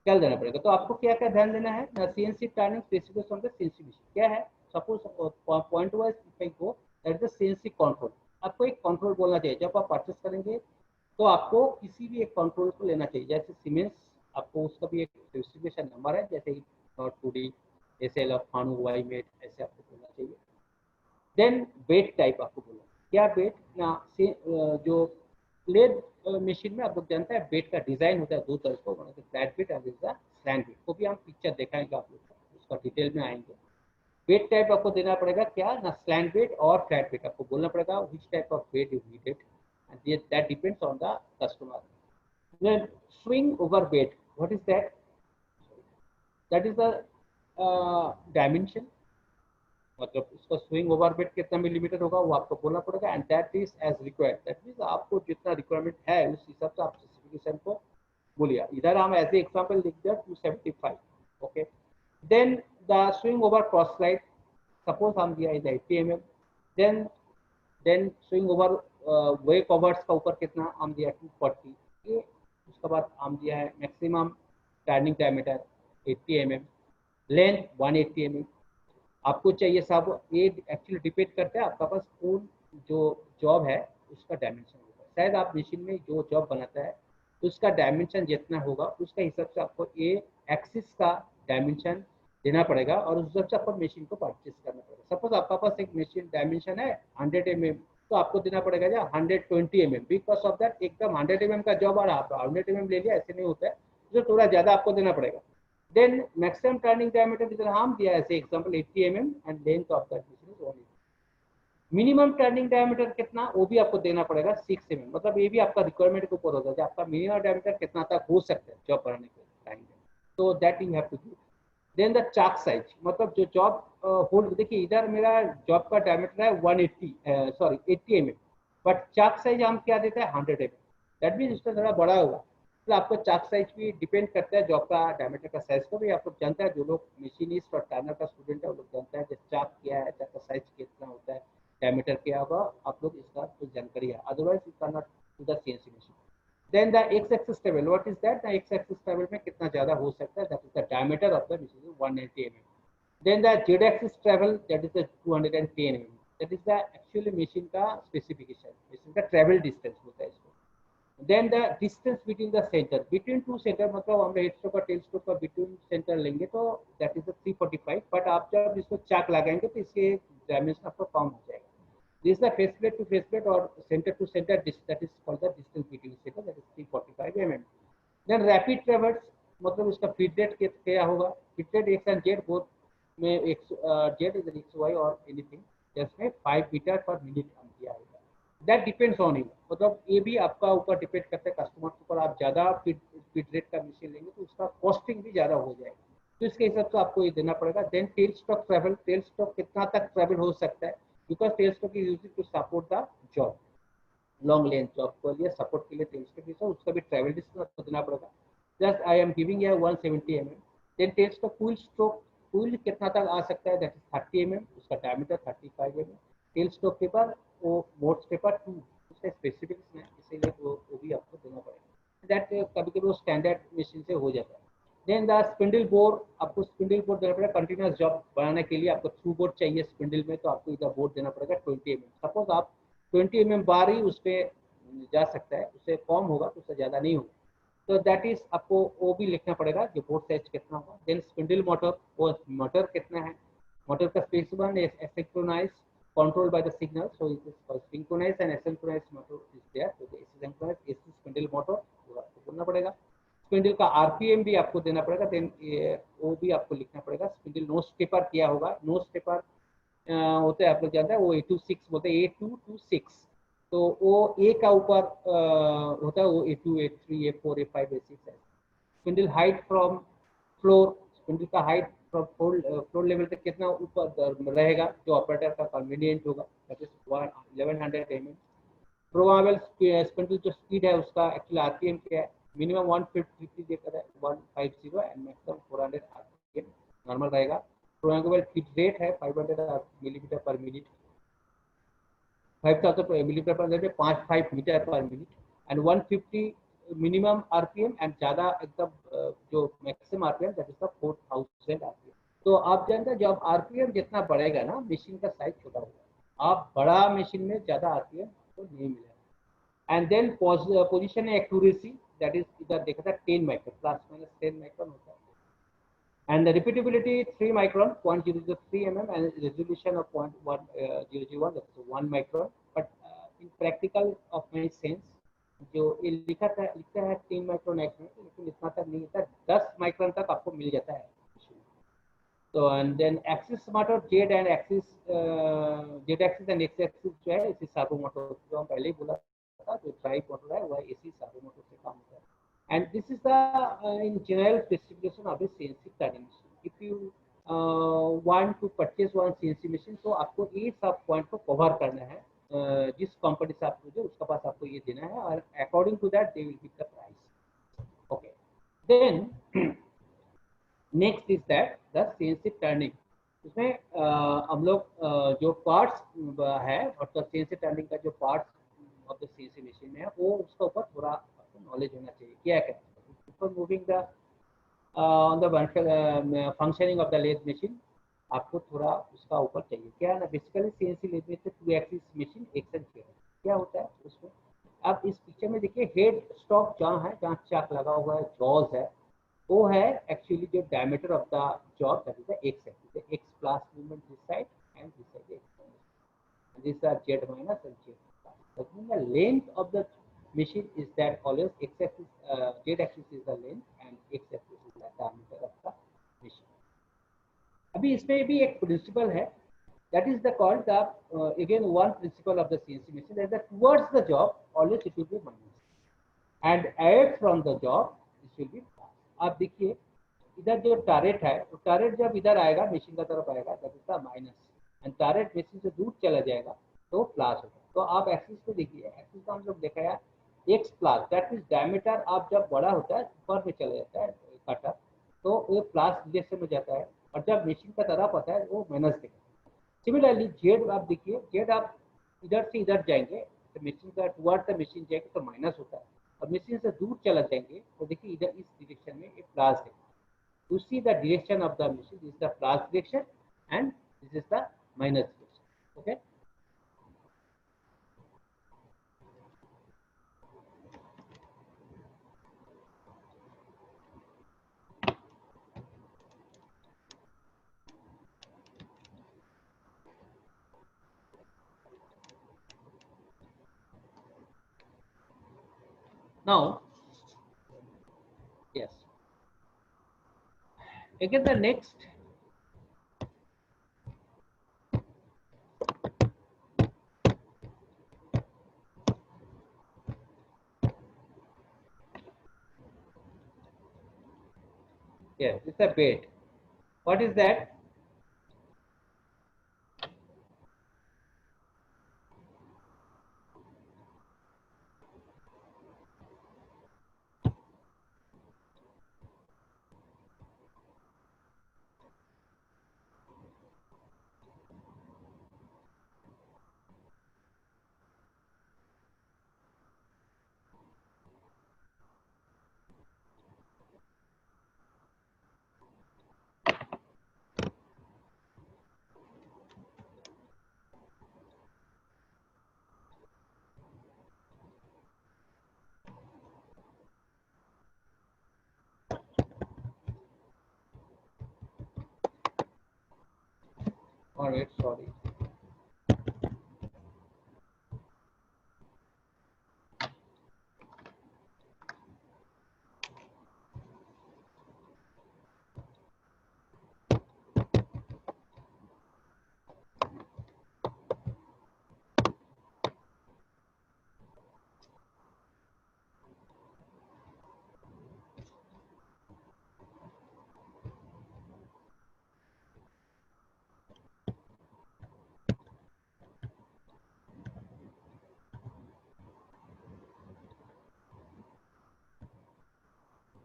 ख्याल देना पड़ेगा। तो आपको क्या क्या ध्यान देना है ना, CNC turning specification of the CNC machine क्या है। सपोज पॉइंट वाइज को दैट इज CNC कंट्रोल। आपको एक कंट्रोल बोलना चाहिए जब आप परचेस करेंगे तो आपको किसी भी एक कंट्रोल को लेना चाहिए। जैसे सीमेंस आपको उसका भी एक स्पेसिफिकेशन नंबर है, जैसे नॉट 2D SL ऑफ फानू वाई मेट ऐसे आपको बोलना चाहिए। देन बेट टाइप आपको बोला क्या बेट ना से जो लेद मशीन में आप लोग जानते हैं बेट का डिजाइन होता है दो तरफ को, फ्लैट बेट और स्लैंट बेट को भी हम पिक्चर दिखाएंगे आप लोग को, उसका डिटेल में आएंगे। बेट टाइप आपको देना पड़ेगा क्या ना, स्लैंट बेट और फ्लैट बेट आपको बोलना पड़ेगा which type of bed you needed and that depends on the customer. Then swing over bed, what is that? That is the dimension, मतलब उसका स्विंग ओवर बेट कितना मिलीमीटर होगा वो आपको बोलना पड़ेगा and that is as required. That means आपको जितना रिक्वायरमेंट है उस हिसाब से आप स्पेसिफिकेशन को बोलिए। इधर हम एज ए एग्जांपल लिख दिया 275, okay. Then the swing over cross slide, suppose हम दिया इधर 80 mm। Then swing over way covers का ऊपर कितना हम दिया 240, ये उसके बाद हम दिया है maximum turning diameter 80 mm, length 180 mm आपको चाहिए साहब। ये एक्चुअली डिपेंड करता है आपका पास कौन जो जॉब है उसका डायमेंशन होगा। शायद आप मशीन में जो जॉब बनाता है उसका डायमेंशन जितना होगा उसका हिसाब से आपको ये एक्सिस का डायमेंशन देना पड़ेगा और उस हिसाब से आपको मशीन को परचेस करना पड़ेगा। सपोज आपका पास एक मशीन डायमेंशन है 100 mm तो आपको देना पड़ेगा या 120 mm, बिकॉज ऑफ दैट एकदम 100 mm का जॉब और आप 100 mm ले लिया ऐसे नहीं होता है, जो थोड़ा ज़्यादा आपको देना पड़ेगा। Then maximum turning diameter इधर हम दिया ऐसे example 80 mm and length of that machine is 1 inch। Minimum turning diameter कितना वो भी आपको देना पड़ेगा 6 mm, मतलब ये भी आपका रिक्वायरमेंट के ऊपर होता है आपका मिनिमम डायमीटर कितना तक हो सकता है जॉब बनाने के टाइम में, तो that you have to do. Then the chuck size, मतलब जो जॉब होल्ड, देखिए इधर मेरा जॉब का डायमीटर है 80 mm बट चाक साइज हम क्या देते हैं 100 mm, दैट मीन्स उसका थोड़ा बड़ा होगा। तो आपको चाक साइज भी डिपेंड करता है जॉब का डायमीटर का साइज को भी आप लोग जानते हैं, जो लोग मशीनिस्ट और टर्नर का स्टूडेंट है वो लोग जानते हैं कि चाक क्या है, चाक का साइज कितना होता है, डायमीटर क्या होगा, आप लोग इसका कुछ जानकारी है, otherwise you can not do the CNC machine. Then the x-axis travel, what is that? The x-axis travel में कितना ज़्यादा हो सकता है, that is the diameter of the machine, 180 mm. Then the z-axis travel, that is the 210 mm. That is the actually machine का specification, machine का travel distance होता है इसको. Then the distance between the center, between two center, मतलब हम head stroke और tell stroke का between center लेंगे तो that is the 345. But आप जब इसको चाक लगाएंगे तो इसके डायमेंशन आपको कम हो जाएगा. This is the face plate to face plate or center to center, that is called the distance between center, that is 345 mm. Then rapid traverse, मतलब उसका feed rate क्या होगा? Feed rate x and z both में z is x y or anything, जिसमें 5 meter per minute हम किया होगा. That depends on you. मतलब ये भी आपका ऊपर डिपेंड करता है कस्टमर के ऊपर. आप ज़्यादा फीड रेट का मशीन लेंगे तो उसका कॉस्टिंग भी ज़्यादा हो जाएगा, तो इसके हिसाब से आपको ये देना पड़ेगा. Then tail stock travel, tail stock कितना तक ट्रैवल हो सकता है, because tail stock is used to support the job, long length job के लिए सपोर्ट के लिए टेल स्टॉक है, उसका भी ट्रैवल डिस्टेंस आपको देना पड़ेगा. जस्ट आई एम गिविंग है 170 mm. Then tail stock full stroke, full कितना तक आ सकता है, दैट इज 30 mm, उसका diameter 35 mm. Tail stock taper वो मोड पेपर 2, उसका स्पेसिफिकेशन है, इसीलिए वो भी आपको देना पड़ेगा. दैट कभी कभी वो स्टैंडर्ड मशीन से हो जाता है. देन द स्पिंडल बोर्ड, आपको स्पिंडल बोर्ड देना पड़ेगा. कंटिन्यूस जॉब बनाने के लिए आपको थ्रू बोर्ड चाहिए स्पिंडल में, तो आपको इधर बोर्ड देना पड़ेगा 20 mm. सपोज आप 20 mm बार ही उस पर जा सकता है, उससे कम होगा तो उससे ज़्यादा नहीं होगा, तो दैट इज आपको वो भी लिखना पड़ेगा कि बोर्ड साइज कितना होगा. देन स्पिंडल मोटर, वो मोटर कितना है, मोटर का specification is asynchronous, controlled by the signal, so it is called synchronous and asynchronous motor is there. So the asynchronous AC spindle motor आपको बोलना पड़ेगा. स्पिंडल का आरपीएम भी आपको देना पड़ेगा. देन वो भी आपको लिखना पड़ेगा. स्पिंडल नो स्टेपर किया होगा, नो स्टेपर होता है आप लोग जानते हैं, वो 826 बोलते हैं, 8226, तो वो ए का ऊपर होता है, वो 82 83 A4 A5 A6 है. Spindle height from floor, spindle का हाइट फ्रॉम फ्लोर लेवल तक कितना ऊपर रहेगा जो ऑपरेटर का कन्वीनियंट होगा, that is 1100 mm. Probable spindle जो स्पीड है उसका एक्चुअली आरपीएम क्या है, मिनिमम 150 देकर है 150 एंड मैक्सिमम 400 आरपीएम नॉर्मल रहेगा. प्रोबेबल फीड रेट है 500 millimetre per minute, 5000 millimetre per minute, 5 metre per minute and 150 minimum RPM and ज़्यादा एकदम जो maximum RPM that is the 4000 RPM. तो आप जानते हैं जब आरपीएम जितना बढ़ेगा ना, मशीन का साइज छोटा होगा, आप बड़ा मशीन में ज़्यादा आरपीएम तो नहीं मिलेगा. And then position accuracy, that is इधर देखा था 10 माइक्रोन, प्लस माइनस 10 माइक्रोन होता है. And the repeatability 3 micron, 0.003 mm, and resolution of 0.101, that's 1 micron. But in practical of my sense, जो ये लिखता है 3 माइक्रोन एक्स में, लेकिन इतना तक नहीं होता, 10 माइक्रोन तक आपको मिल जाता है. तो and then axis motor Z and axis, Z axis and X axis जो है इसी सर्वो मोटर जो हम पहले ही बोला था, जो ड्राइव मोटर है वह इसी सर्वो मोटर से काम होता है. And this is the in general specification of a CNC turning machine. If you want to purchase one CNC machine, तो आपको ये सब पॉइंट को कवर करना है. जिस कंपनी से आप जो उसके पास आपको ये देना है, और according to that they will give the price. Okay, then next is that the CNC turning. इसमें हम लोग जो पार्ट्स है और CNC टर्निंग का जो parts of the CNC machine है वो उसका ऊपर थोड़ा नॉलेज होना चाहिए. क्या है before moving the on the functioning of the lathe machine, आपको थोड़ा उसका ऊपर चाहिए. क्या है ना, basically CNC lathe machine 2 axis machine action किया क्या होता है उसमें. अब इस पिक्चर में देखिए हेड स्टॉक जहाँ है, जहाँ चाक लगा हुआ है, जॉज है, वो है एक्चुअली जो diameter of the job, that is the x axis, x plus movement this side and this side x, this are Z minus and Z plus. The length of the machine is that always x-axis, z-axis is the length and x-axis is the diameter of the machine. अभी इसमें भी एक principal है, that is the called the again one principle of the CNC machine, that towards the job always it will be minus and away from the job it will be plus. आप देखिए इधर जो tarot है, तो tarot जब इधर आएगा machine का तरफ आएगा that is the minus, and tarot machine से दूर चला जाएगा तो प्लस होगा. तो आप एक्सिस को देखिए, एक्सिस का हम लोग देखा है x plus, that is diameter. आप जब बड़ा होता है ऊपर में चला जाता है कटर, तो वो प्लस डायरेक्शन में जाता है, और जब मशीन का तरफ आता है वो माइनस देगा. सिमिलरली जेड आप देखिए, जेड आप इधर से इधर जाएंगे तो मशीन का टुवर्ड द मशीन जाएंगे तो माइनस होता है, और मशीन से दूर चला जाएंगे तो देखिए इधर इस डायरेक्शन में एक प्लस है। You see the direction of the machine. This is the plus direction and this is the minus direction. Okay. Now, yes. Again, the next. Yes, it's a bed. What is that? All right, sorry.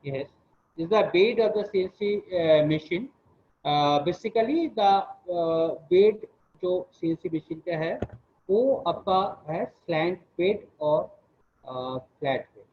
Yes, this is the bed of the CNC machine. Basically, the bed जो CNC machine का है वो आपका है slant bed और flat bed.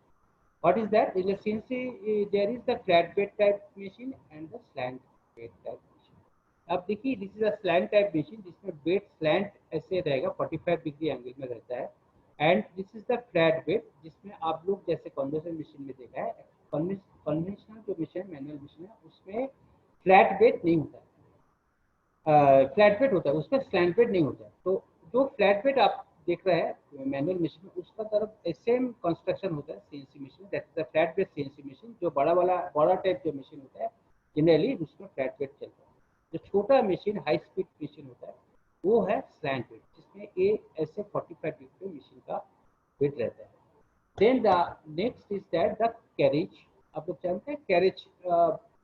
What is that? In the CNC, there is the flat bed type machine and the slant bed type machine. अब देखिए, this is a slant type machine जिसमें bed slant ऐसे रहेगा 45 degree angle में रहता है and this is the flat bed जिसमें आप लोग जैसे कन्वर्जन मशीन में देखा है कन्वेंशनल जो मशीन मैनुअल मशीन है उसमें फ्लैट बेड नहीं होता है, फ्लैट बेड होता है उसमें स्लैंट बेड नहीं होता है। तो जो फ्लैट बेड आप देख रहे हैं मैनुअल मशीन में उसका तरफ सेम कंस्ट्रक्शन होता है CNC machine, that is the flat bed CNC machine. जो बड़ा टाइप जो मशीन होता है जनरली उसमें फ्लैट बेड चलता है। जो छोटा मशीन हाई स्पीड मशीन होता है वो है स्लैंट बेड जिसमें ए ऐसे 45 डिग्री मशीन का बेड रहता है। Then the next is that the carriage. आप लोग जानते हैं कैरेज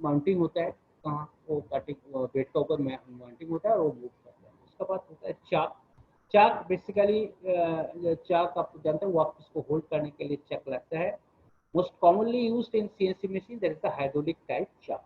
माउंटिंग होता है कहाँ, वो कटिंग बेड का ऊपर माउंटिंग होता है और वो मूव करता है। उसके बाद होता है चाक। चाक बेसिकली चाक आप जानते हैं वर्कपीस को होल्ड करने के लिए चक लगता है। Most commonly used in CNC machine that is the hydraulic type chuck.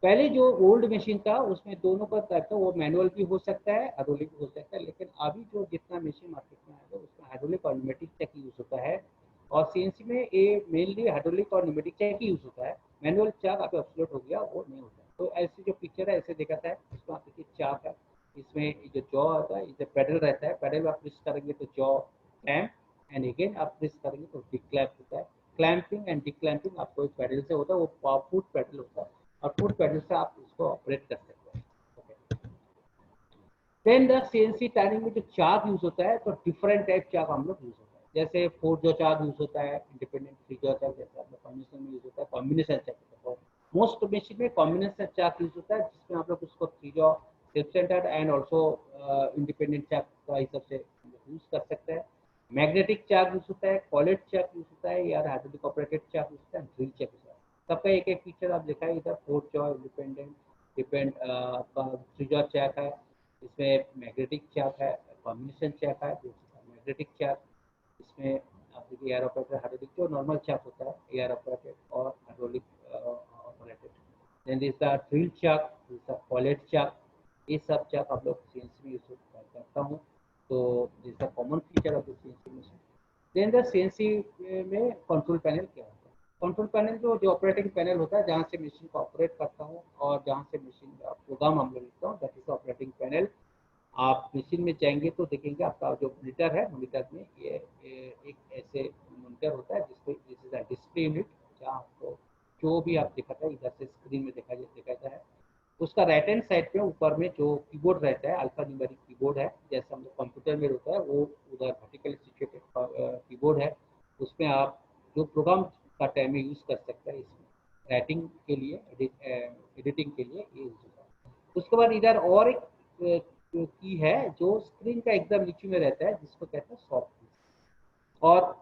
पहले जो ओल्ड मशीन था उसमें दोनों का टाइप था, वो मैनुअल भी हो सकता है हाइड्रोलिक भी हो सकता है, लेकिन अभी जो जितना मशीन मार्केट में आएगा उसमें हाइड्रोलिक और न्यूमेटिक चक यूज होता है और सीएनसी में ये मेनली हाइड्रोलिक और न्यूमेटिक चक ही यूज होता है। मैनुअल चाक अभी ऑब्सोलेट हो गया, वो नहीं होता है। तो ऐसे जो पिक्चर है ऐसे दिखाता है, इसमें आप देखिए चाक है, इसमें जो जॉ आता है इधर पेडल रहता है, पेडल आप प्रेस करेंगे तो जॉ क्लैम्प एंड अगेन आप प्रेस करेंगे तो डिक्लैम्प होता है। क्लैंपिंग एंड डिक्लैंपिंग आपको एक पेडल से होता है, वो फुट पेडल होता है और फुट पेडल से आप इसको ऑपरेट कर सकते हैं। देन द सीएनसी टर्निंग में जो चाक यूज होता है तो डिफरेंट टाइप चाक हम लोग यूज होता है, जैसे 4 जो चाक यूज होता है, इंडिपेंडेंट 3 जो चाक जैसे आप कॉम्बिनेशन में यूज होता है, कॉम्बिनेशन चाक होता है। मोस्ट मशीन में कॉम्बिनेशन चाक यूज होता है जिसमें आप लोग उसको 3 जो self centred and also independent chuck का हिसाब से यूज कर सकते हैं। मैग्नेटिक चाक यूज होता है, कॉलेट चाक यूज होता है या हाइड्रोलिक ऑपरेटेड चाक यूज होता है, ड्रिल चाक यूज होता है। सबका एक एक फीचर आप देखा है, इधर 4 जॉ इंडिपेंडेंट डिपेंड आपका 3 जॉ चाक है, इसमें मैग्नेटिक चाक है, कॉम्बिनेशन चाक है, मैग्नेटिक चाक, इसमें आप देखिए एयर ऑपरेटेड हाइड्रोलिक जो नॉर्मल चाक होता है एयर ऑपरेटेड और hydraulic operated. Then this the drill chuck, this the collet chuck, ये सब चाक आप लोग सीएनसी में यूज करता हूँ। तो this the common feature of the CNC machine. Then the CNC में कंट्रोल पैनल क्या होता है? कंट्रोल पैनल जो ऑपरेटिंग पैनल होता है, जहाँ से मशीन को ऑपरेट करता हूँ और जहाँ से मशीन का प्रोग्राम हम लोग लिखता हूँ, दैट इज ऑपरेटिंग पैनल। आप मशीन में जाएंगे तो देखेंगे आपका जो मॉनिटर है, मॉनिटर में ये एक ऐसे मॉनिटर होता है जिसको this is a display unit, जहाँ आपको जो भी आप दिखाता है इधर से स्क्रीन में दिखाता है। उसका राइट हैंड साइड पे ऊपर में जो कीबोर्ड रहता है, अल्फा न्यूमेरिक कीबोर्ड है, जैसे हम लोग कंप्यूटर में होता है वो उधर वर्टिकली सिचुएटेड कीबोर्ड है। उसमें आप जो प्रोग्राम का टाइम में यूज़ कर सकते हैं, इसमें राइटिंग के लिए, एडिटिंग के लिए ये यूज होता है। उसके बाद इधर और एक की है जो स्क्रीन का एकदम नीचे में रहता है, जिसको कहते हैं सॉफ्ट की। और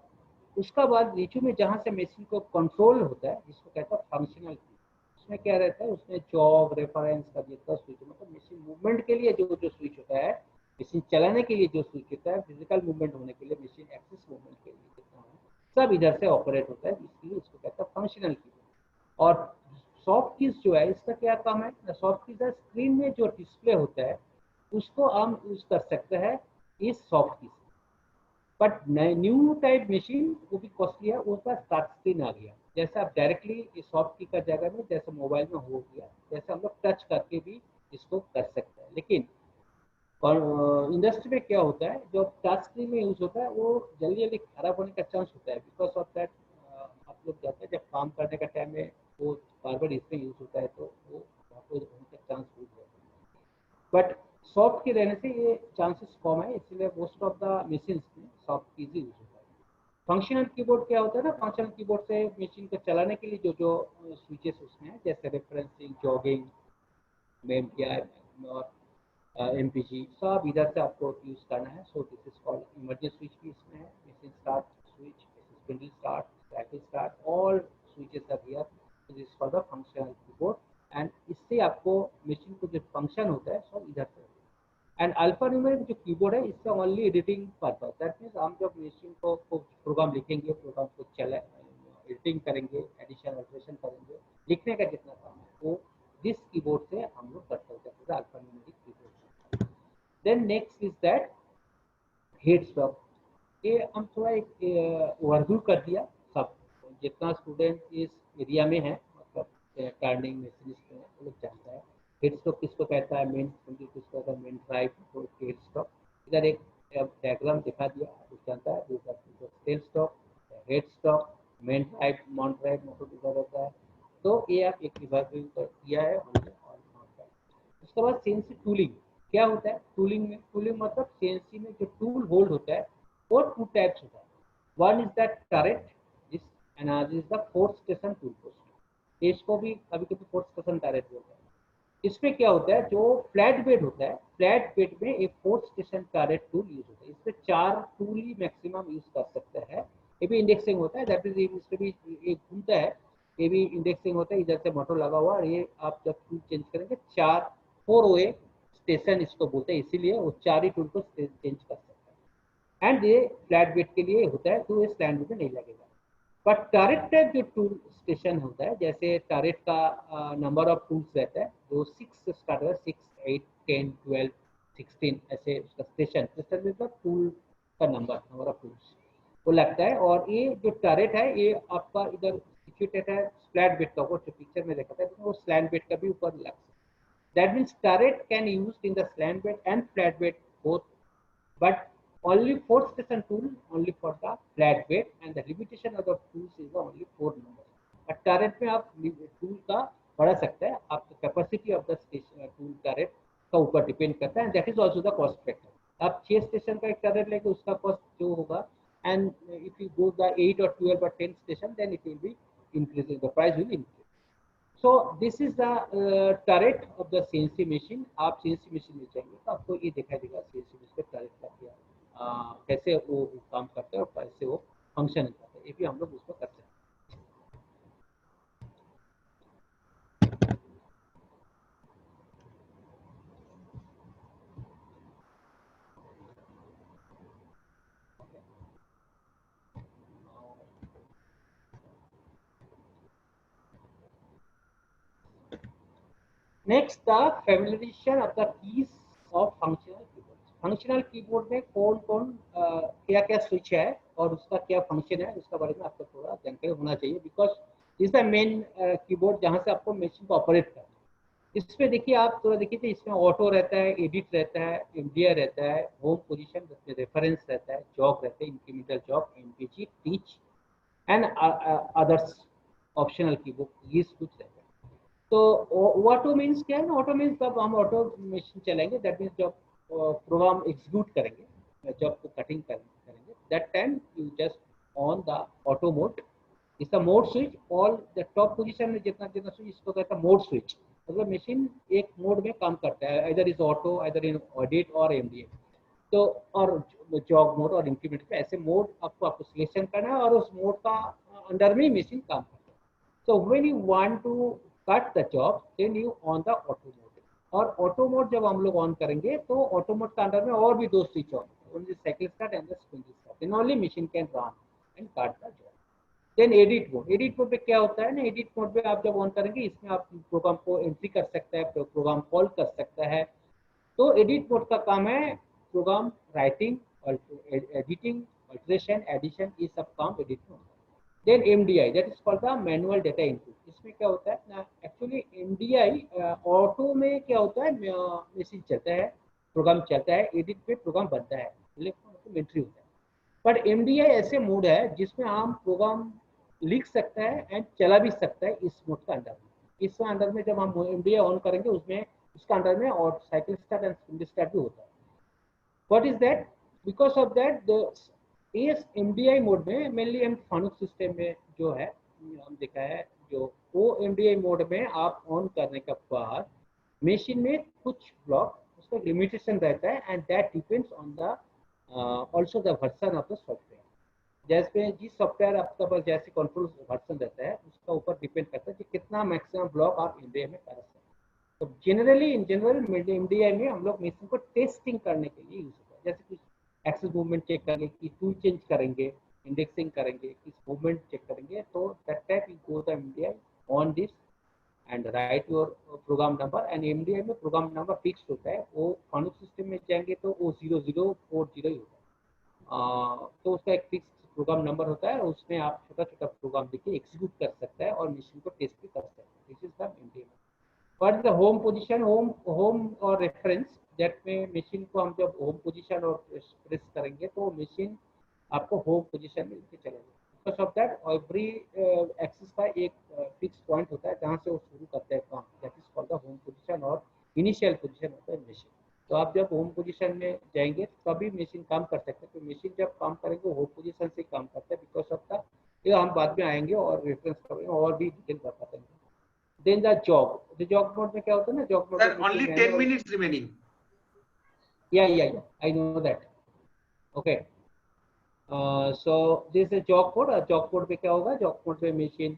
उसका बाद नीचे में जहाँ से मशीन को कंट्रोल होता है, जिसको कहते हैं फंक्शनल की। उसमें क्या रहता है, उसमें जॉब रेफरेंस का जितना स्विच, मतलब मशीन मूवमेंट के लिए जो जो स्विच होता है, मशीन चलाने के लिए जो स्विच होता है, फिजिकल मूवमेंट होने के लिए, मशीन एक्सिस मूवमेंट के लिए जितना है, सब इधर से ऑपरेट होता है, इसलिए इसको कहता है फंक्शनल की। और सॉफ्ट कीज जो है, इसका क्या काम है? सॉफ्ट कीज है स्क्रीन में जो डिस्प्ले होता है उसको हम यूज कर सकते हैं इस soft keys. But new type machine वो भी कॉस्टली है, उसका टच स्क्रीन आ गया। जैसे आप डायरेक्टली इस सॉफ्ट की का जगह में जैसे मोबाइल में हो गया, जैसे हम लोग टच करके भी इसको कर सकते हैं। लेकिन इंडस्ट्री में क्या होता है, जो टच स्क्रीन में यूज होता है वो जल्दी जल्दी खराब होने का चांस होता है, बिकॉज ऑफ दैट आप लोग जाते हैं जब काम करने का टाइम में वो बार बार इसमें यूज होता है, तो वो होने का चांस हो जाता है। बट सॉफ्ट की रहने से ये चांसेस कम है, इसलिए मोस्ट ऑफ द मशीन्स में सॉफ्ट कीज यूज होता है। फंक्शनल कीबोर्ड क्या होता है ना, फंक्शनल कीबोर्ड से मशीन को चलाने के लिए जो जो स्विचेस उसमें है, जैसे रेफरेंसिंग, जॉगिंग, मेमटीआई और एमपीजी, सब इधर से आपको यूज करना है। So this is called emergency switch भी इसमें है, machine start switch, spindle start, cycle start, all switches are here. This is for the functional keyboard. And इससे आपको मशीन को जो फंक्शन होता है सब इधर से। एंड अल्फा न्यूमेरिक जो कीबोर्ड है, इसका only editing purpose, that means हम जब मशीन को प्रोग्राम लिखेंगे, प्रोग्राम को चला एडिटिंग करेंगे, एडिशन ऑपरेशन करेंगे, लिखने का जितना काम है वो दिस कीबोर्ड से हम लोग कर सकते हैं, alphanumeric keyboard. Then next is that headstock. ये हम थोड़ा एक ओवरव्यू कर दिया, सब जितना स्टूडेंट इस एरिया में है, मतलब टर्निंग मशीनिस्ट में, वो लोग जानता है हेड स्टॉक किसको कहता है, मेन किसको कहता है, मेन ड्राइव तो हेड स्टॉक। इधर एक डायग्राम दिखा दिया, आप जानता है tail stock, head stock, main drive, main drive, motor इधर रहता है। तो ये आप एक ओवरव्यू कर दिया है हमने। और उसके बाद सीएनसी टूलिंग क्या होता है? टूलिंग मतलब सीएनसी में जो टूल होल्ड होता है वो टू टाइप्स होता है। One is the turret, this another is the fourth station tool post. इसको भी कभी कभी फोर्थ स्टेशन टरेट बोलते हैं। इसमें क्या होता है, जो फ्लैट बेड होता है, फ्लैट बेड में एक fourth station turret tool use होता है। इसमें 4 टूल ही मैक्सिमम यूज कर सकते हैं। ये भी इंडेक्सिंग होता है, दैट इज इसमें भी एक घूमता है, ये भी इंडेक्सिंग होता है, इधर से मोटर लगा हुआ। और ये आप जब टूल चेंज करेंगे 4 वे स्टेशन इसको बोलते हैं, इसीलिए वो 4 ही टूल को चेंज कर सकते हैं। एंड ये फ्लैट बेड के लिए होता है, तो ये स्टैंड बेड में नहीं लगेगा। बट टरेट टाइप जो टूल स्टेशन होता है, जैसे टरेट का नंबर ऑफ टूल्स रहता है, जो 6 से स्टार्ट होता है, 6, 8, 10, 12, 16 ऐसे उसका स्टेशन मतलब टूल का नंबर ऑफ टूल्स वो लगता है। और ये जो टरेट है, ये आपका इधर सिचुएटेड है फ्लैट बेड का ऊपर, जो पिक्चर में देखा था वो स्लैंट बेड का भी ऊपर लग सकता है। That means turret can used in the slant bed and flat bed both, but only 4 station tool only for the flat bed, and the limitation of the tools is the only 4 numbers. But turret में आप tool का बढ़ा सकते हैं, आपका capacity of the tool turret का ऊपर depend करता है। That is also the cost factor. आप 6 स्टेशन का एक टरेट लेके उसका कॉस्ट जो होगा, and if you go the 8 or 12 or 10 station, then it will be increasing, the price will increase. So this is the turret of the CNC machine. आप CNC machine में जाएंगे तो आपको ये दिखाई देगा CNC मशीन का turret का क्या कैसे वो काम करता है और कैसे वो फंक्शन करता है, ये भी हम लोग उसको कर सकते हैं। Next, the familiarization of the keys of functional keyboards. Functional keyboard में कौन कौन क्या क्या स्विच है और उसका क्या फंक्शन है, उसका बारे में आपको थोड़ा जानकारी होना चाहिए, because this the main keyboard जहाँ से आपको मशीन को ऑपरेट करना है। इसमें देखिए, आप थोड़ा देखिए तो इसमें ऑटो रहता है, एडिट रहता है, एमडीआई रहता है, होम पोजीशन रेफरेंस रहता है, जॉब रहता है, incremental job, MPG, teach and others optional keyboard, ये कुछ रहता है। तो ऑटो मीन्स क्या है ना, ऑटो मीन्स जब हम ऑटो मशीन चलाएंगे, दैट मीन्स जब प्रोग्राम एग्जीक्यूट करेंगे, जब को कटिंग करेंगे, that time you just on the auto mode, is the mode switch. All the top position में जितना जितना स्विच, इसको कहता है मोड स्विच, मतलब मशीन एक मोड में काम करता है, इधर इज ऑटो, इधर इन ऑडिट और एमडीए। तो और जॉब मोड और इंक्रीमेंट पे ऐसे मोड आपको सिलेक्शन करना है और उस मोड का अंडर में मशीन काम करता है। So when you want to cut the job, then you on the auto mode. और ऑटो मोड जब हम लोग ऑन करेंगे तो ऑटो मोड का अंदर में और भी दो switch on, only cycle start and the spin start, then only machine can run and cut the job. Then edit mode, edit mode पे क्या होता है ना, एडिट मोड पे आप जब ऑन करेंगे, इसमें आप प्रोग्राम को एंट्री कर सकते हैं, प्रोग्राम कॉल कर सकता है। तो एडिट मोड का काम है प्रोग्राम राइटिंग और एडिटिंग, अल्टरेशन, एडिशन, ये सब काम edit mode. Then MDI, that is called the manual data input. इसमें क्या होता है ना, एक्चुअली एमडीआई ऑटो में क्या होता है, मशीन चलता है, प्रोग्राम चलता है, एडिट पे प्रोग्राम बनता है, एंट्री होता है। बट एमडीआई ऐसे मोड है जिसमें हम प्रोग्राम लिख सकता है एंड चला भी सकता है इस मोड का अंदर में। इस अंदर में जब हम एमडीआई ऑन करेंगे, उसमें उसका अंदर में और cycle start and spin start भी होता है। What is that? Because of that इस एमडीआई मोड में मेनली हम फानुक सिस्टम में जो है हम देखा है, जो वो एमडीआई मोड में आप ऑन करने के बाद मशीन में कुछ ब्लॉक उसका लिमिटेशन रहता है, and that depends on the also the version of the software. जैसे जिस सॉफ्टवेयर आपका पास जैसे कंट्रोल वर्जन रहता है, उसका ऊपर डिपेंड करता है कि कितना मैक्सिमम ब्लॉक आप एमडीआई में कर सकते हैं। तो जनरली इन जनरल एमडीआई में हम लोग मशीन को टेस्टिंग करने के लिए यूज होता है, जैसे कुछ एक्सेस मूवमेंट चेक करेंगे, कि टूल चेंज करेंगे, इंडेक्सिंग करेंगे, किस मूवमेंट चेक करेंगे, तो that type you go the MDI on this and write your program number. And MDI में प्रोग्राम नंबर फिक्स होता है, वो फानुक सिस्टम में जाएंगे तो वो 0040 ही होता है। तो उसका एक फिक्स प्रोग्राम नंबर होता है, उसमें आप छोटा छोटा प्रोग्राम लिखिए एग्जीक्यूट कर सकता है और मशीन को टेस्ट भी कर सकता है। This is the MDI. What the home position, home और रेफरेंस, दैट में मशीन को हम जब होम पोजीशन और प्रेस करेंगे तो मशीन आपको होम पोजीशन में लेके चलेगा। Because of that every axis का एक फिक्स पॉइंट होता है जहाँ से वो शुरू करते हैं काम, that is called the home position और इनिशियल पोजीशन होता है मशीन। तो आप जब होम पोजीशन में जाएंगे तभी मशीन काम कर सकते हैं। तो मशीन जब काम करेंगे होम पोजीशन से काम करता है, बिकॉज ऑफ द, ये हम बाद में आएंगे और रेफरेंस करेंगे और भी डिटेल बता देंगे। Then the job mode में क्या होता है ना, job mode Sir, only 10 minutes remaining. yeah, I know that. Okay. So this is job mode। job mode पे क्या होगा, job mode पे मशीन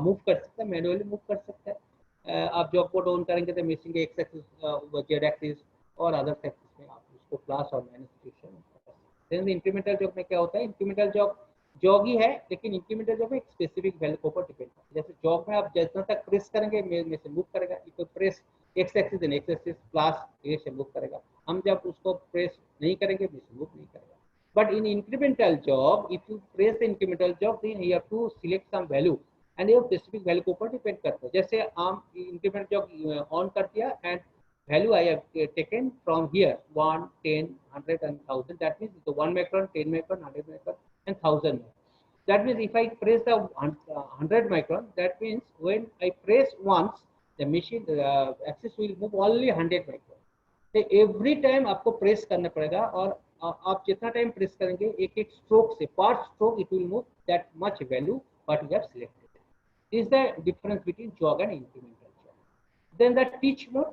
मूव कर सकता है, मैनुअली मूव कर सकता है। आप जॉब कोड ऑन करेंगे तो मशीन के एक्स एक्सिस, जेड एक्सिस और अदर एक्सिस में आप उसको प्लस और माइनस सिचुएशन। इंक्रीमेंटल जॉब में क्या होता है, इंक्रीमेंटल जॉब ही है, लेकिन इंक्रीमेंटल जॉब एक स्पेसिफिक वैल्यू के ऊपर डिपेंड करता है। जैसे जॉब में आप जितना तक प्रेस करेंगे मशीन मूव करेगा, तो press x axis and X axis plus ये से मूव करेगा। हम जब उसको प्रेस नहीं करेंगे मशीन मूव नहीं करेगा। But in incremental job, if you press the incremental job, then you have to select some value, and ये specific value के ऊपर डिपेंड करता है। जैसे हम increment job ऑन कर दिया and value I have taken from here 1, 10, 100 and 1000. That means the 1 micron, 10 micron, 100 micron and 1000 micron. That means if I press the 100 micron, that means when I press once, the machine axis will move only 100 micron. तो every time आपको press करना पड़ेगा, और आप जितना time press करेंगे एक एक स्ट्रोक से, पर stroke it will move that much value what you have selected. Is the difference between job and incremental job. Then the teach mode,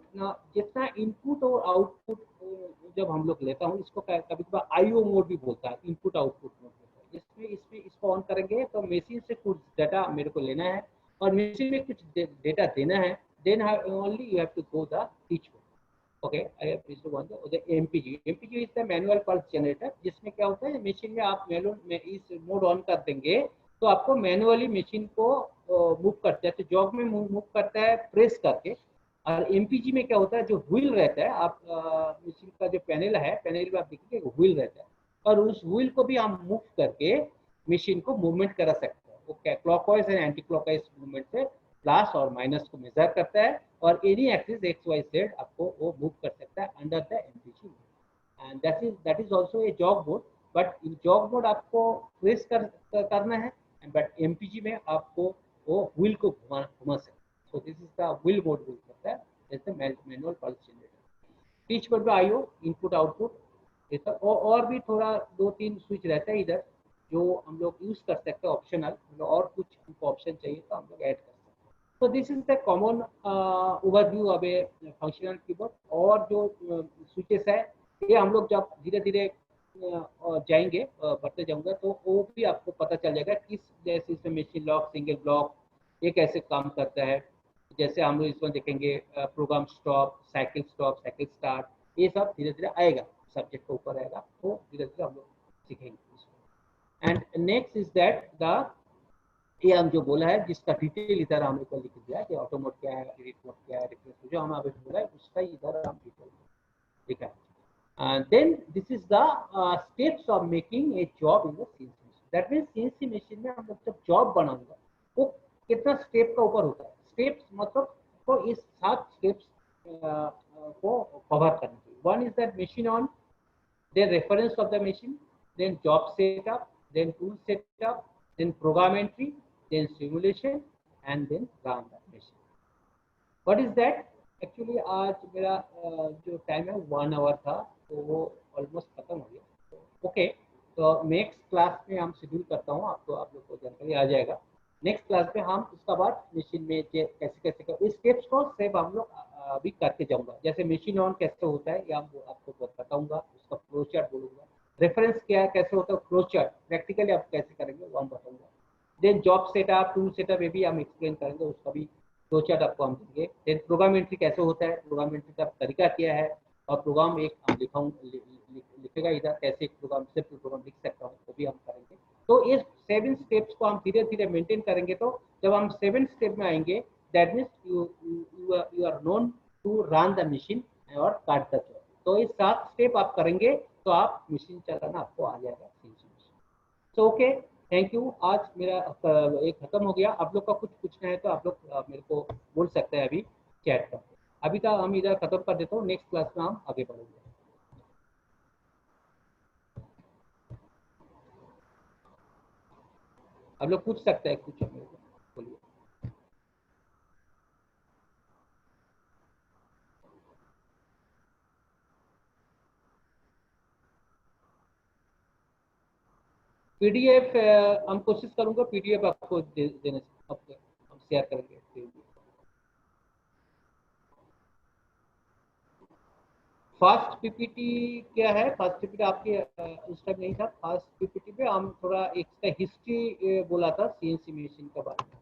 जितना इनपुट और आउटपुट जब हम लोग लेता हूँ, इसको कभी कभी आईओ मोड भी बोलता है, इनपुट आउटपुट मोड बोलता है। इसमें इसको ऑन करेंगे तो मशीन से कुछ डाटा मेरे को लेना है और मशीन में कुछ डेटा देना है, then only you have to go the teach mode. Okay, I have pleased to want the MPG. MPG is the manual pulse generator, जिसमें क्या होता है मशीन में आप मैनुअल में इस मोड ऑन कर देंगे तो आपको मैनुअली मशीन को मूव करते हैं। तो जॉब में मूव करता है प्रेस करके, और एमपीजी में क्या होता है, जो व्हील रहता है, आप मशीन का जो पैनल है, पैनल में आप देखिए व्हील रहता है, और उस व्हील को भी हम मूव करके मशीन को मूवमेंट करा सकते हैं। वो क्या clockwise and anti clockwise movement से प्लस और माइनस को मेजर करता है, और any axis X Y Z आपको वो मूव कर सकता है under the MPG. And that is also a job mode, but in job mode आपको प्रेस करना है, बट एमपीजी में आपको वो व्हील को घुमा सकते हैं। So this is the wheel mode बोल सकता है, जैसे manual pulse generator. Teach mode में आईओ, इनपुट आउटपुट, ये सब, और भी थोड़ा 2-3 स्विच रहता है इधर जो हम लोग यूज कर सकते हैं ऑप्शनल, मतलब और कुछ हमको ऑप्शन चाहिए तो हम लोग ऐड कर सकते हैं। तो this is the common overview of A functional keyboard. और जो स्विचेस है ये हम लोग जब धीरे धीरे जाएंगे, बढ़ते जाऊंगा, तो वो भी आपको पता चल जाएगा किस जैसे इसमें मशीन लॉक, सिंगल ब्लॉक, ये कैसे काम करता है। जैसे हम लोग इसमें देखेंगे प्रोग्राम स्टॉप, साइकिल स्टार्ट, ये सब धीरे धीरे आएगा, सब्जेक्ट के ऊपर आएगा, तो धीरे धीरे हम लोग सीखेंगे इसको। And next is that the, ये हम जो बोला है जिसका डिटेल इधर हम लोग को लिख दिया कि ऑटो मोड क्या है, एडिट मोड क्या है, रिफ्रेश जो हम अभी बोला है उसका इधर हम डिटेल लिखा है। Then this is the steps of making a job in the CNC machine. That means CNC machine में हम लोग जब जॉब बनाऊंगा वो कितना स्टेप का ऊपर होता है। स्टेप्स मतलब तो इस 7 स्टेप्स को कवर करना चाहिए। One is that machine on, then reference of the machine, then job setup, then tool setup, then program entry, then simulation, and then run the machine. What is that? Actually आज मेरा जो time है 1 our था, तो वो almost खत्म हो गया। ओके, तो नेक्स्ट क्लास में हम शेड्यूल करता हूँ, आपको आप लोग को जानकारी आ जाएगा। नेक्स्ट क्लास में हम उसका बाद मशीन में कैसे कैसे कर, इस स्टेप्स को सिर्फ हम लोग अभी करके जाऊंगा। जैसे मशीन ऑन कैसे होता है ये आपको बताऊंगा, उसका फ्लो चार्ट बोलूंगा। रेफरेंस क्या है, कैसे होता है फ्लो चार्ट, प्रैक्टिकली आप कैसे करेंगे वो हम बताऊंगा। Then job setup, tool setup, ये भी हम एक्सप्लेन करेंगे, उसका भी फ्लो चार्ट आपको हम देंगे। देन प्रोग्राम एंट्री कैसे होता है, प्रोग्राम एंट्री का तरीका क्या है, और प्रोग्राम एक लिखेगा इधर, कैसे एक प्रोग्राम सिर्फ प्रोग्राम लिख सकता हूँ, वो भी हम करेंगे। तो इस 7 स्टेप्स को हम धीरे धीरे मेंटेन करेंगे, तो जब हम 7 स्टेप में आएंगे, that means you are known to run the machine और काट द जॉब। तो ये 7 स्टेप आप करेंगे तो आप मशीन चलाना आपको आ जाएगा। So okay, thank you. आज मेरा एक खत्म हो गया। आप लोग का कुछ पूछना है तो आप लोग मेरे को बोल सकते हैं अभी चैट पर। अभी तक हम इधर खत्म कर देता हूँ, नेक्स्ट क्लास में हम आगे बढ़ेंगे। आप लोग पूछ सकते हैं कुछ, मेरे को बोलिए। पीडीएफ हम कोशिश करूंगा पीडीएफ आपको देने से, आपको हम शेयर करेंगे। फास्ट पीपीटी क्या है, फास्ट पीपीटी आपके उस टाइम नहीं था। फास्ट पीपीटी पे हम थोड़ा एक हिस्ट्री बोला था सीएनसी मशीन के बारे में।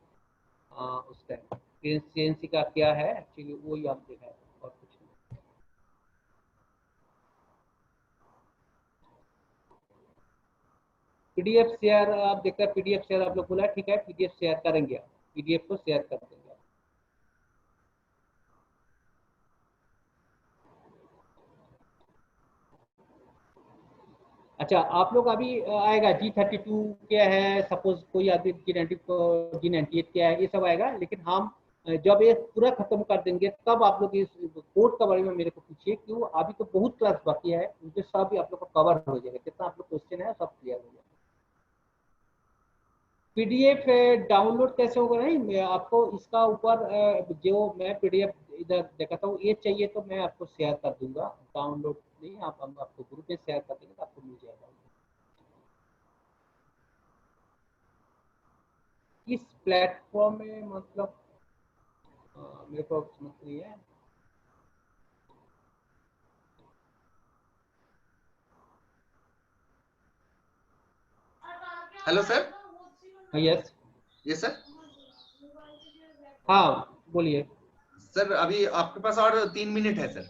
उस टाइम सीएनसी का क्या है एक्चुअली वो ही हम देखा है, और कुछ नहीं। पीडीएफ शेयर आप देखकर पीडीएफ शेयर आप लोग बोला, ठीक है, पीडीएफ शेयर करेंगे, आप पीडीएफ को शेयर कर देंगे। अच्छा, आप लोग अभी आएगा G32 क्या है, सपोज कोई आदमी G98 क्या है, ये सब आएगा। लेकिन हम जब ये पूरा खत्म कर देंगे तब आप लोग इस कोड के बारे में मेरे को पूछिए, क्यों अभी तो बहुत क्लास बाकी है, उनके सब भी आप लोग का कवर हो जाएगा, जितना आप लोग क्वेश्चन है सब क्लियर हो जाएगा। पीडीएफ डाउनलोड कैसे होगा, नहीं मैं आपको इसका ऊपर जो मैं पीडीएफ इधर दिखाता हूँ, ये चाहिए तो मैं आपको शेयर कर दूंगा। डाउनलोड नहीं, हम आपको ग्रुप में शेयर कर देंगे तो आपको मिल जाएगा। इस प्लेटफॉर्म में मतलब मेरे को समझ नहीं है। Hello sir. Yes yes sir. हाँ बोलिए सर अभी आपके पास और 3 मिनट है सर।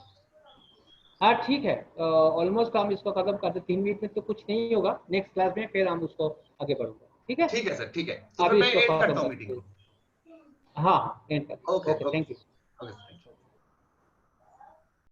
हाँ ठीक है, ऑलमोस्ट हम इसको खत्म करते। 3 मिनट में तो कुछ नहीं होगा, नेक्स्ट क्लास में फिर हम उसको आगे बढ़ूंगा। ठीक है, ठीक है सर, ठीक है, तो अभी मैं इसको एंड खत्म करता हूँ करते मीटिंग हैं। को। हाँ एंड कर। Okay okay, thank you. Okay.